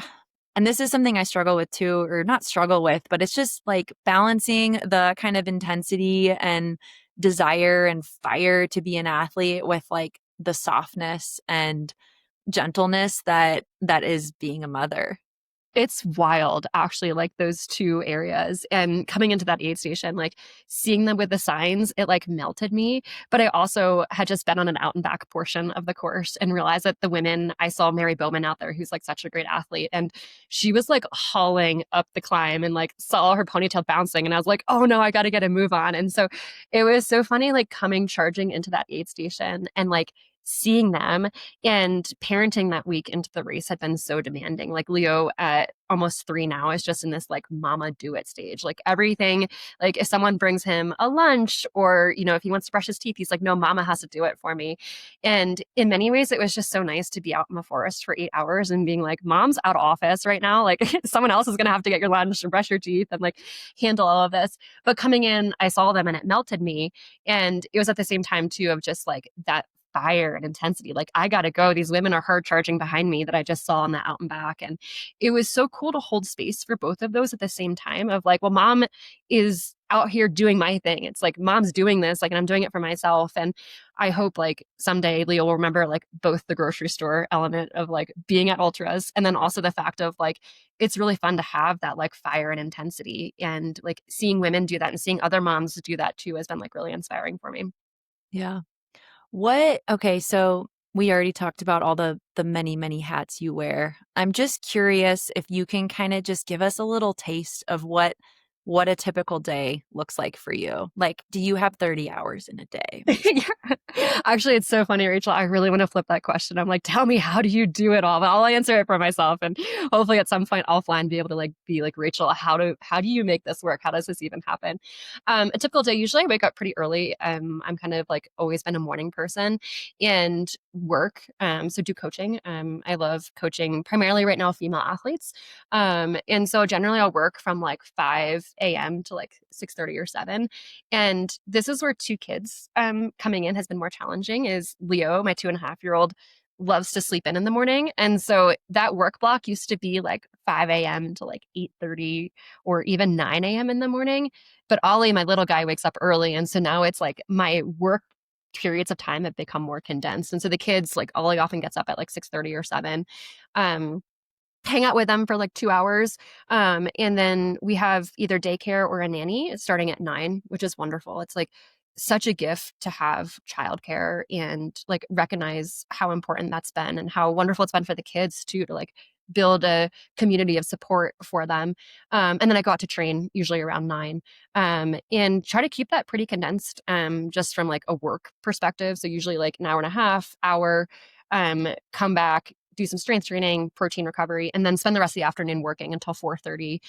and this is something I struggle with too, or not struggle with, but it's just like balancing the kind of intensity and desire and fire to be an athlete with like the softness and gentleness that is being a mother. It's wild, actually, like those two areas. And coming into that aid station, like seeing them with the signs, it like melted me. But I also had just been on an out and back portion of the course and realized that the women, I saw Mary Bowman out there, who's like such a great athlete. And she was like hauling up the climb and like saw her ponytail bouncing. And I was like, oh no, I got to get a move on. And so it was so funny, like charging into that aid station and like seeing them, and parenting that week into the race had been so demanding. Like Leo at almost 3 now is just in this like mama do it stage. Like everything, like if someone brings him a lunch or, if he wants to brush his teeth, he's like, no, mama has to do it for me. And in many ways, it was just so nice to be out in the forest for 8 hours and being like, mom's out of office right now. Like someone else is going to have to get your lunch and brush your teeth and like handle all of this. But coming in, I saw them and it melted me. And it was at the same time too of just like that fire and intensity. Like, I got to go. These women are hard charging behind me that I just saw on the out and back. And it was so cool to hold space for both of those at the same time of like, well, mom is out here doing my thing. It's like mom's doing this, like, and I'm doing it for myself. And I hope like someday Leo will remember like both the grocery store element of like being at ultras and then also the fact of like, it's really fun to have that like fire and intensity, and like seeing women do that and seeing other moms do that too has been like really inspiring for me. Yeah. Okay, so we already talked about all the many, many hats you wear. I'm just curious if you can kind of just give us a little taste of what a typical day looks like for you. Like, do you have 30 hours in a day? Yeah. Actually, it's so funny, Rachel. I really want to flip that question. I'm like, tell me, how do you do it all? But I'll answer it for myself. And hopefully at some point offline, be able to like be like, Rachel, how do you make this work? How does this even happen? A typical day, usually I wake up pretty early. I'm kind of like always been a morning person and work. So do coaching. I love coaching primarily right now female athletes. And so generally I'll work from like 5 a.m. to like 6:30 or 7. And this is where 2 kids coming in has been more challenging. Is Leo, my 2.5-year-old, loves to sleep in the morning. And so that work block used to be like 5 a.m. to like 8:30 or even 9 a.m. in the morning. But Ollie, my little guy, wakes up early. And so now it's like my work periods of time have become more condensed. And so the kids, like Ollie often gets up at like 6:30 or 7. Hang out with them for like 2 hours. And then we have either daycare or a nanny starting at 9, which is wonderful. It's like such a gift to have childcare and like recognize how important that's been and how wonderful it's been for the kids too, to like build a community of support for them. And then I go out to train usually around 9, and try to keep that pretty condensed, just from like a work perspective. So usually like an hour and a half, hour, come back, do some strength training, protein recovery, and then spend the rest of the afternoon working until 4:30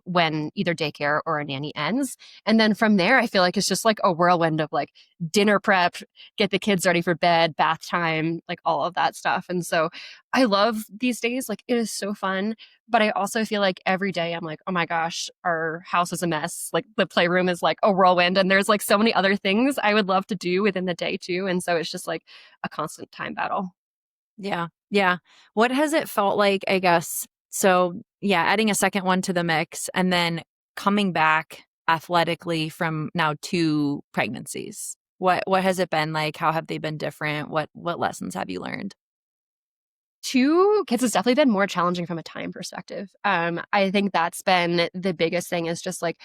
when either daycare or a nanny ends. And then from there, I feel like it's just like a whirlwind of like dinner prep, get the kids ready for bed, bath time, like all of that stuff. And so I love these days. Like it is so fun. But I also feel like every day I'm like, oh my gosh, our house is a mess. Like the playroom is like a whirlwind. And there's like so many other things I would love to do within the day too. And so it's just like a constant time battle. Yeah. Yeah. What has it felt like, I guess? So, yeah, adding a second one to the mix and then coming back athletically from now 2 pregnancies. What has it been like? How have they been different? What lessons have you learned? 2 kids has definitely been more challenging from a time perspective. I think that's been the biggest thing is just like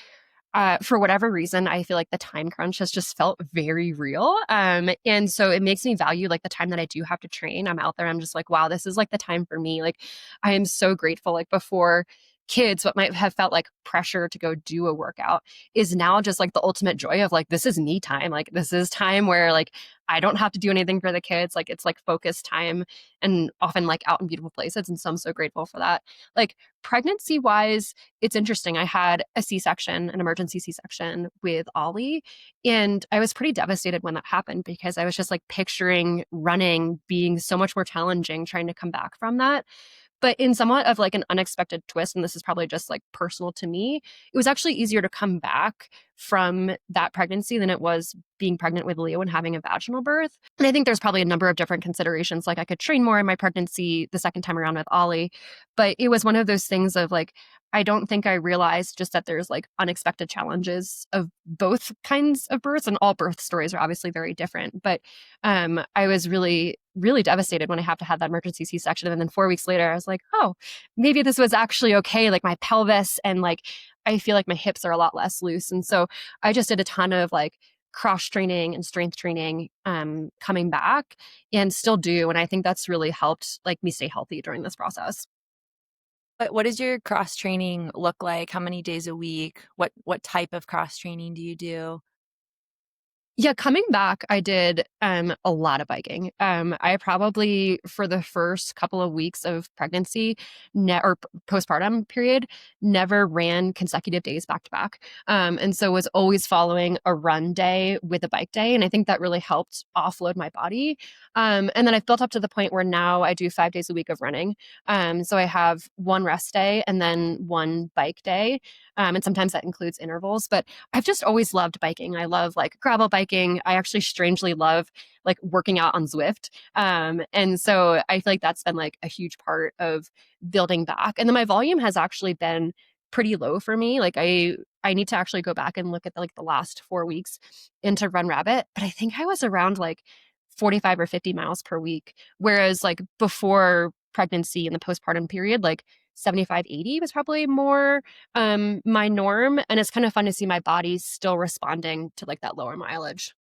for whatever reason, I feel like the time crunch has just felt very real. And so it makes me value like the time that I do have to train. I'm out there. I'm just like, wow, this is like the time for me. Like, I am so grateful. Like before kids, what might have felt like pressure to go do a workout is now just like the ultimate joy of like, this is me time. Like, this is time where like I don't have to do anything for the kids. Like, it's like focused time and often like out in beautiful places. And so I'm so grateful for that. Like, pregnancy wise, it's interesting. I had a C-section, an emergency C-section with Ollie, and I was pretty devastated when that happened because I was just like picturing running being so much more challenging trying to come back from that. But in somewhat of like an unexpected twist, and this is probably just like personal to me, it was actually easier to come back from that pregnancy than it was being pregnant with Leo and having a vaginal birth. And I think there's probably a number of different considerations. Like I could train more in my pregnancy the second time around with Ollie, but it was one of those things of like, I don't think I realized just that there's like unexpected challenges of both kinds of births, and all birth stories are obviously very different. But I was really, really devastated when I have to have that emergency C-section. And then 4 weeks later, I was like, oh, maybe this was actually okay. Like my pelvis and like, I feel like my hips are a lot less loose. And so I just did a ton of like cross training and strength training coming back and still do. And I think that's really helped like me stay healthy during this process. But what does your cross training look like? How many days a week? What type of cross training do you do? Yeah, coming back, I did a lot of biking. I probably for the first couple of weeks of pregnancy or postpartum period, never ran consecutive days back to back, and so was always following a run day with a bike day, and I think that really helped offload my body. And then I've built up to the point where now I do 5 days a week of running. So I have one rest day and then one bike day, and sometimes that includes intervals, but I've just always loved biking. I love like gravel biking. I actually strangely love like working out on Zwift. And so I feel like that's been like a huge part of building back. And then my volume has actually been pretty low for me. Like I need to actually go back and look at like the last 4 weeks into Run Rabbit, but I think I was around like 45 or 50 miles per week. Whereas like before pregnancy and the postpartum period, like 75, 80 was probably more my norm. And it's kind of fun to see my body still responding to like that lower mileage.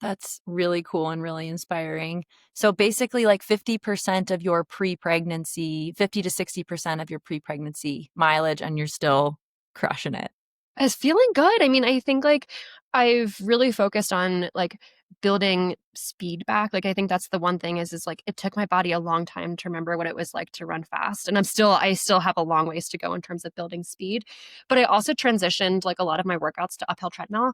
That's really cool and really inspiring. So basically like 50% of your pre-pregnancy, 50 to 60% of your pre-pregnancy mileage, and you're still crushing it. I was feeling good. I mean, I think like I've really focused on like building speed back. Like I think that's the one thing is like it took my body a long time to remember what it was like to run fast. And I still have a long ways to go in terms of building speed. But I also transitioned like a lot of my workouts to uphill treadmill,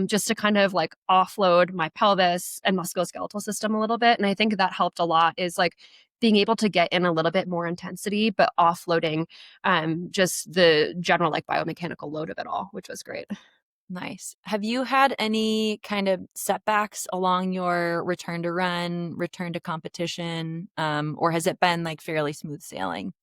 just to kind of like offload my pelvis and musculoskeletal system a little bit. And I think that helped a lot is like being able to get in a little bit more intensity, but offloading just the general like biomechanical load of it all, which was great. Nice. Have you had any kind of setbacks along your return to run, return to competition, or has it been like fairly smooth sailing?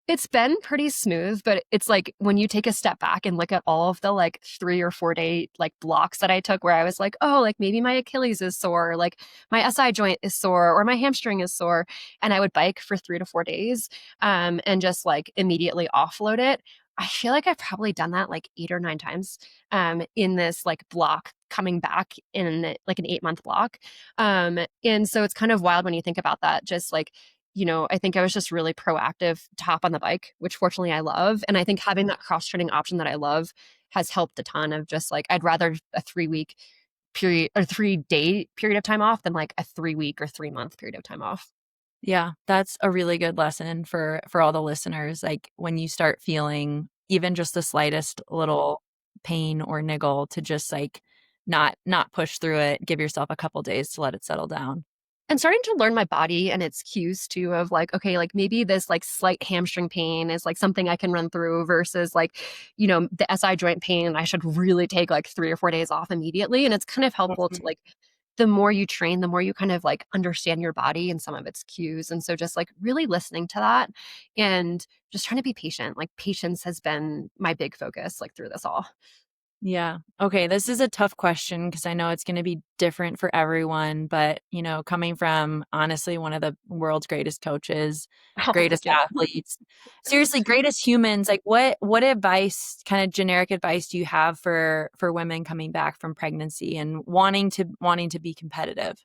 It's been pretty smooth, but it's like when you take a step back and look at all of the like 3 or 4 day like blocks that I took where I was like, oh, like maybe my Achilles is sore, like my SI joint is sore, or my hamstring is sore. And I would bike for 3 to 4 days and just like immediately offload it. I feel like I've probably done that like 8 or 9 times in this like block coming back in like an 8 month block. And so it's kind of wild when you think about that, just like I think I was just really proactive to hop on the bike, which fortunately I love. And I think having that cross training option that I love has helped a ton of just like, I'd rather a 3 week period or 3 day period of time off than like a 3 week or 3 month period of time off. Yeah, that's a really good lesson for all the listeners. Like when you start feeling even just the slightest little pain or niggle, to just like not push through it, give yourself a couple days to let it settle down. And starting to learn my body and its cues too, of like, okay, like maybe this like slight hamstring pain is like something I can run through versus like, the SI joint pain, I should really take like 3 or 4 days off immediately. And it's kind of helpful to Mhm. like, the more you train, the more you kind of like understand your body and some of its cues. And so just like really listening to that and just trying to be patient. Like patience has been my big focus like through this all. Yeah. Okay, this is a tough question because I know it's going to be different for everyone, but coming from honestly one of the world's greatest coaches, Oh, greatest thank you. athletes, seriously greatest humans, like what advice, kind of generic advice do you have for women coming back from pregnancy and wanting to be competitive?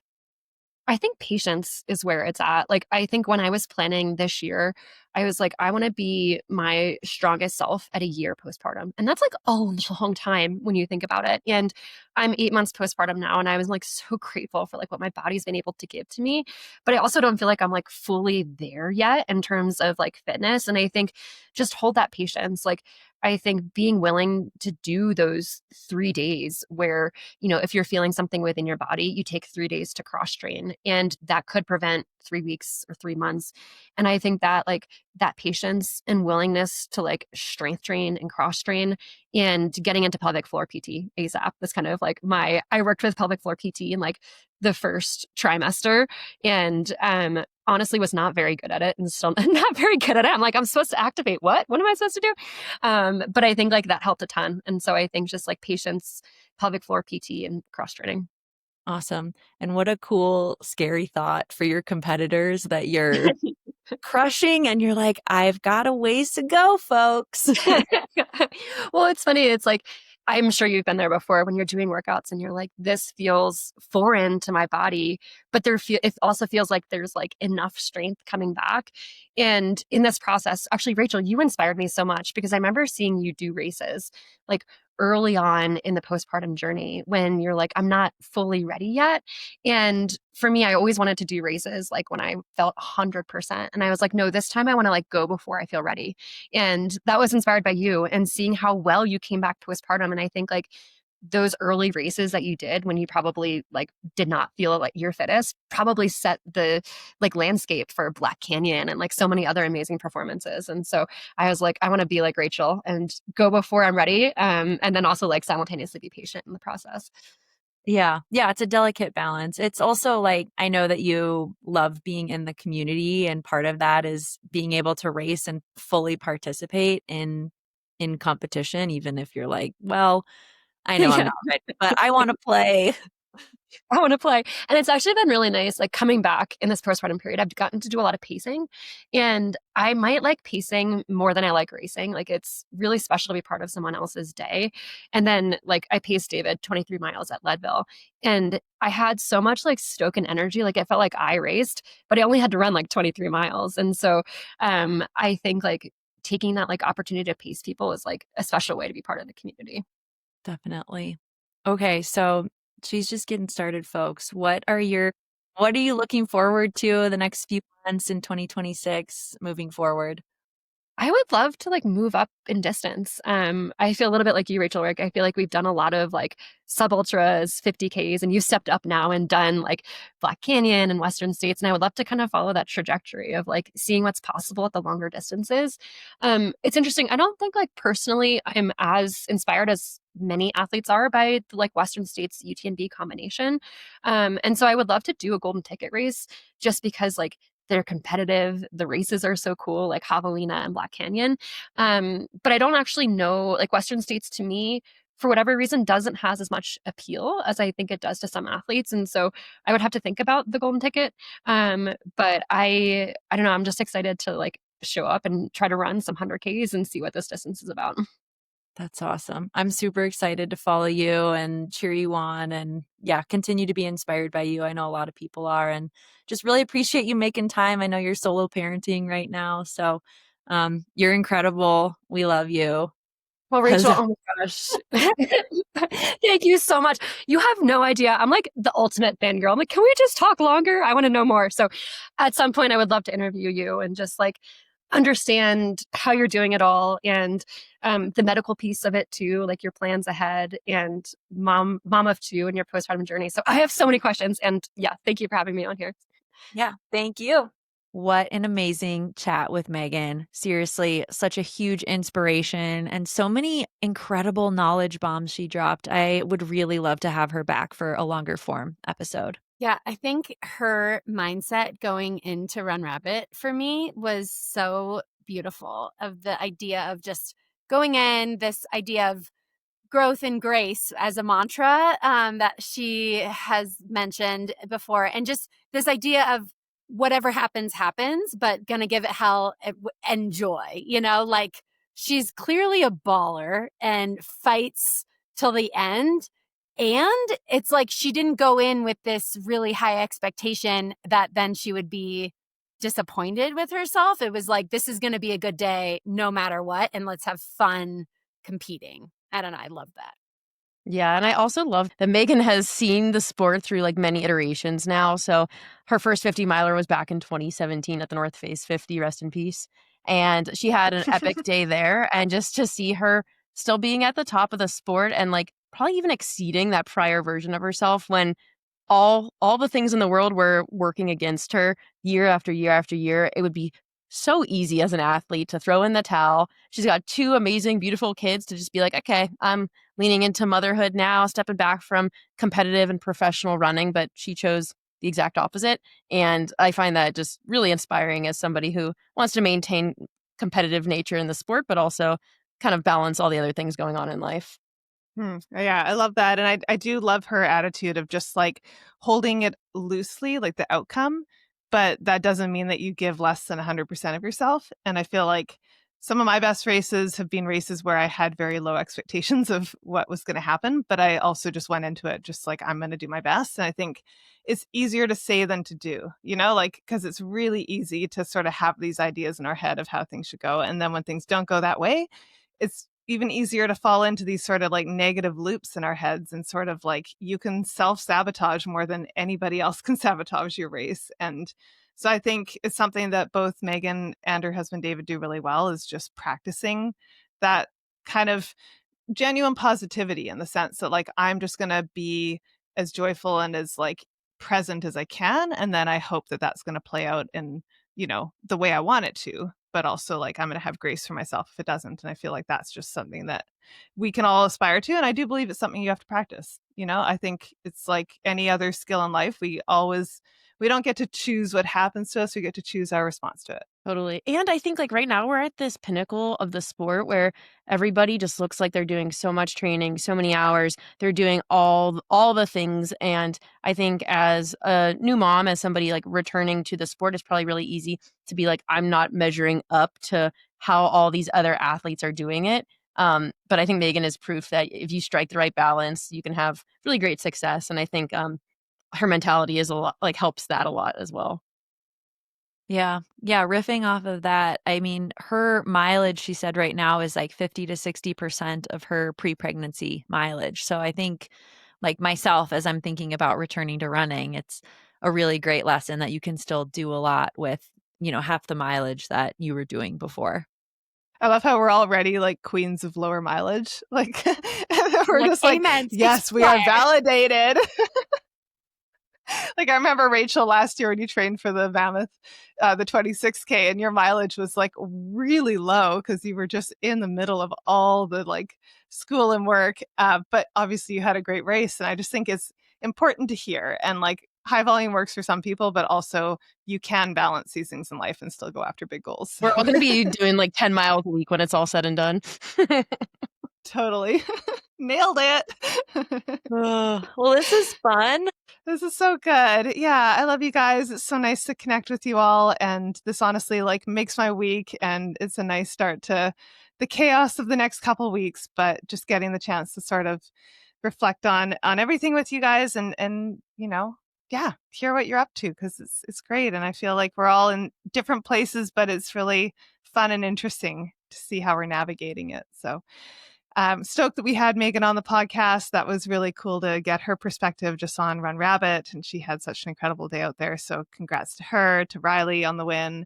I think patience is where it's at. Like, I think when I was planning this year, I was like, I want to be my strongest self at a year postpartum. And that's like a long time when you think about it. And I'm 8 months postpartum now. And I was like so grateful for like what my body's been able to give to me. But I also don't feel like I'm like fully there yet in terms of like fitness. And I think just hold that patience. Like, I think being willing to do those 3 days where if you're feeling something within your body, you take 3 days to cross train, and that could prevent 3 weeks or 3 months. And I think that like that patience and willingness to like strength train and cross train and getting into pelvic floor PT ASAP. That's kind of like I worked with pelvic floor PT in like the first trimester and honestly was not very good at it and still not very good at it. I'm like, I'm supposed to activate what? What am I supposed to do? But I think like that helped a ton. And so I think just like patience, pelvic floor PT, and cross training. Awesome. And what a cool, scary thought for your competitors that you're crushing and you're like, I've got a ways to go, folks. Well, it's funny. It's like, I'm sure you've been there before when you're doing workouts and you're like, this feels foreign to my body, but it also feels like there's like enough strength coming back. And in this process, actually, Rachel, you inspired me so much because I remember seeing you do races like early on in the postpartum journey when you're like, I'm not fully ready yet. And for me, I always wanted to do races like when I felt 100%. And I was like, no, this time I want to like go before I feel ready. And that was inspired by you and seeing how well you came back postpartum. And I think like those early races that you did when you probably like did not feel like your fittest probably set the like landscape for Black Canyon and like so many other amazing performances. And so I was like, I want to be like Rachel and go before I'm ready. And then also like simultaneously be patient in the process. Yeah. Yeah. It's a delicate balance. It's also like, I know that you love being in the community, and part of that is being able to race and fully participate in competition, even if you're like, well, I know I'm Yeah. not ready, but I want to play. I want to play. And it's actually been really nice, like coming back in this postpartum period. I've gotten to do a lot of pacing, and I might like pacing more than I like racing. Like it's really special to be part of someone else's day. And then, like, I paced David 23 miles at Leadville, and I had so much like stoke and energy. Like, it felt like I raced, but I only had to run like 23 miles. And so, I think like taking that like opportunity to pace people is like a special way to be part of the community. Definitely. Okay. So she's just getting started, folks. What are you looking forward to the next few months in 2026 moving forward? I would love to like move up in distance. I feel a little bit like you, Rachel. Like I feel like we've done a lot of like sub ultras, 50Ks, and you've stepped up now and done like Black Canyon and Western States. And I would love to kind of follow that trajectory of like seeing what's possible at the longer distances. It's interesting. I don't think like personally I'm as inspired as many athletes are by the like Western States UTMB combination. And so I would love to do a golden ticket race just because like they're competitive. The races are so cool, like Javelina and Black Canyon. But I don't actually know, like Western States to me, for whatever reason, doesn't has as much appeal as I think it does to some athletes. And so I would have to think about the golden ticket. But I don't know. I'm just excited to like show up and try to run some 100Ks and see what this distance is about. That's awesome. I'm super excited to follow you and cheer you on, and yeah, continue to be inspired by you. I know a lot of people are, and just really appreciate you making time. I know you're solo parenting right now. So you're incredible. We love you. Well, 'Cause Rachel, oh my gosh. Thank you so much. You have no idea. I'm like the ultimate fangirl. I'm like, can we just talk longer? I want to know more. So at some point I would love to interview you and just like understand how you're doing it all and the medical piece of it too, like your plans ahead and mom of two and your postpartum journey. So I have so many questions and yeah, thank you for having me on here. yeah, thank you. What an amazing chat with Megan. Seriously, such a huge inspiration and so many incredible knowledge bombs she dropped. I would really love to have her back for a longer form episode. Yeah, I think her mindset going into Run Rabbit for me was so beautiful, of the idea of just going in, this idea of growth and grace as a mantra that she has mentioned before. And just this idea of whatever happens, happens, but gonna give it hell and joy, like she's clearly a baller and fights till the end. And it's like she didn't go in with this really high expectation that then she would be disappointed with herself. It was like, this is going to be a good day no matter what. And let's have fun competing. I don't know. I love that. Yeah, and I also love that Megan has seen the sport through like many iterations now. So her first 50 miler was back in 2017 at the North Face 50, rest in peace. And she had an epic day there. And just to see her still being at the top of the sport and like probably even exceeding that prior version of herself when all the things in the world were working against her year after year after year, it would be so easy as an athlete to throw in the towel. She's got two amazing, beautiful kids to just be like, okay, I'm leaning into motherhood now, stepping back from competitive and professional running, but she chose the exact opposite. And I find that just really inspiring as somebody who wants to maintain competitive nature in the sport, but also kind of balance all the other things going on in life. Yeah, I love that. And I do love her attitude of just like holding it loosely, like the outcome, but that doesn't mean that you give less than 100% of yourself. And I feel like some of my best races have been races where I had very low expectations of what was going to happen, but I also just went into it just like, I'm going to do my best. And I think it's easier to say than to do, like, because it's really easy to sort of have these ideas in our head of how things should go. And then when things don't go that way, it's even easier to fall into these sort of like negative loops in our heads and sort of like you can self-sabotage more than anybody else can sabotage your race. And so I think it's something that both Megan and her husband David do really well, is just practicing that kind of genuine positivity, in the sense that like I'm just going to be as joyful and as like present as I can, and then I hope that that's going to play out in the way I want it to, but also like I'm going to have grace for myself if it doesn't. And I feel like that's just something that we can all aspire to, and I do believe it's something you have to practice. I think it's like any other skill in life. We don't get to choose what happens to us, we get to choose our response to it. Totally. And I think like right now we're at this pinnacle of the sport where everybody just looks like they're doing so much training, so many hours. They're doing all the things. And I think as a new mom, as somebody like returning to the sport, it's probably really easy to be like, I'm not measuring up to how all these other athletes are doing it. But I think Megan is proof that if you strike the right balance, you can have really great success. And I think her mentality is a lot, like helps that a lot as well. Yeah. Yeah. Riffing off of that, I mean, her mileage, she said right now is like 50 to 60% of her pre-pregnancy mileage. So I think, like myself, as I'm thinking about returning to running, it's a really great lesson that you can still do a lot with, half the mileage that you were doing before. I love how we're already like queens of lower mileage. Like we're Like, just like, amen, yes, we are validated. Like I remember Rachel last year when you trained for the Mammoth, the 26K, and your mileage was like really low because you were just in the middle of all the like school and work. But obviously you had a great race. And I just think it's important to hear. And like high volume works for some people, but also you can balance these things in life and still go after big goals. We're all going to be doing like 10 miles a week when it's all said and done. Totally. Nailed it. Well, this is fun. This is so good. Yeah, I love you guys. It's so nice to connect with you all. And this honestly like makes my week. And it's a nice start to the chaos of the next couple weeks, but just getting the chance to sort of reflect on everything with you guys and yeah, hear what you're up to, because it's great. And I feel like we're all in different places, but it's really fun and interesting to see how we're navigating it. So Stoked that we had Megan on the podcast. That was really cool to get her perspective just on Run Rabbit. And she had such an incredible day out there. So congrats to her, to Riley on the win.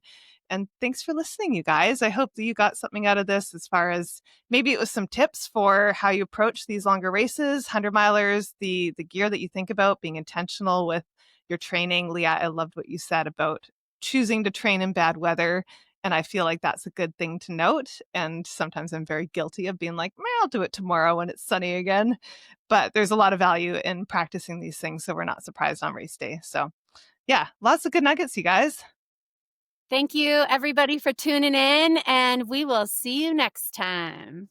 And thanks for listening, you guys. I hope that you got something out of this as far as maybe it was some tips for how you approach these longer races, 100-milers, the gear that you think about, being intentional with your training. Leah, I loved what you said about choosing to train in bad weather. And I feel like that's a good thing to note. And sometimes I'm very guilty of being like, I'll do it tomorrow when it's sunny again. But there's a lot of value in practicing these things so we're not surprised on race day. So yeah, lots of good nuggets, you guys. Thank you, everybody, for tuning in, and we will see you next time.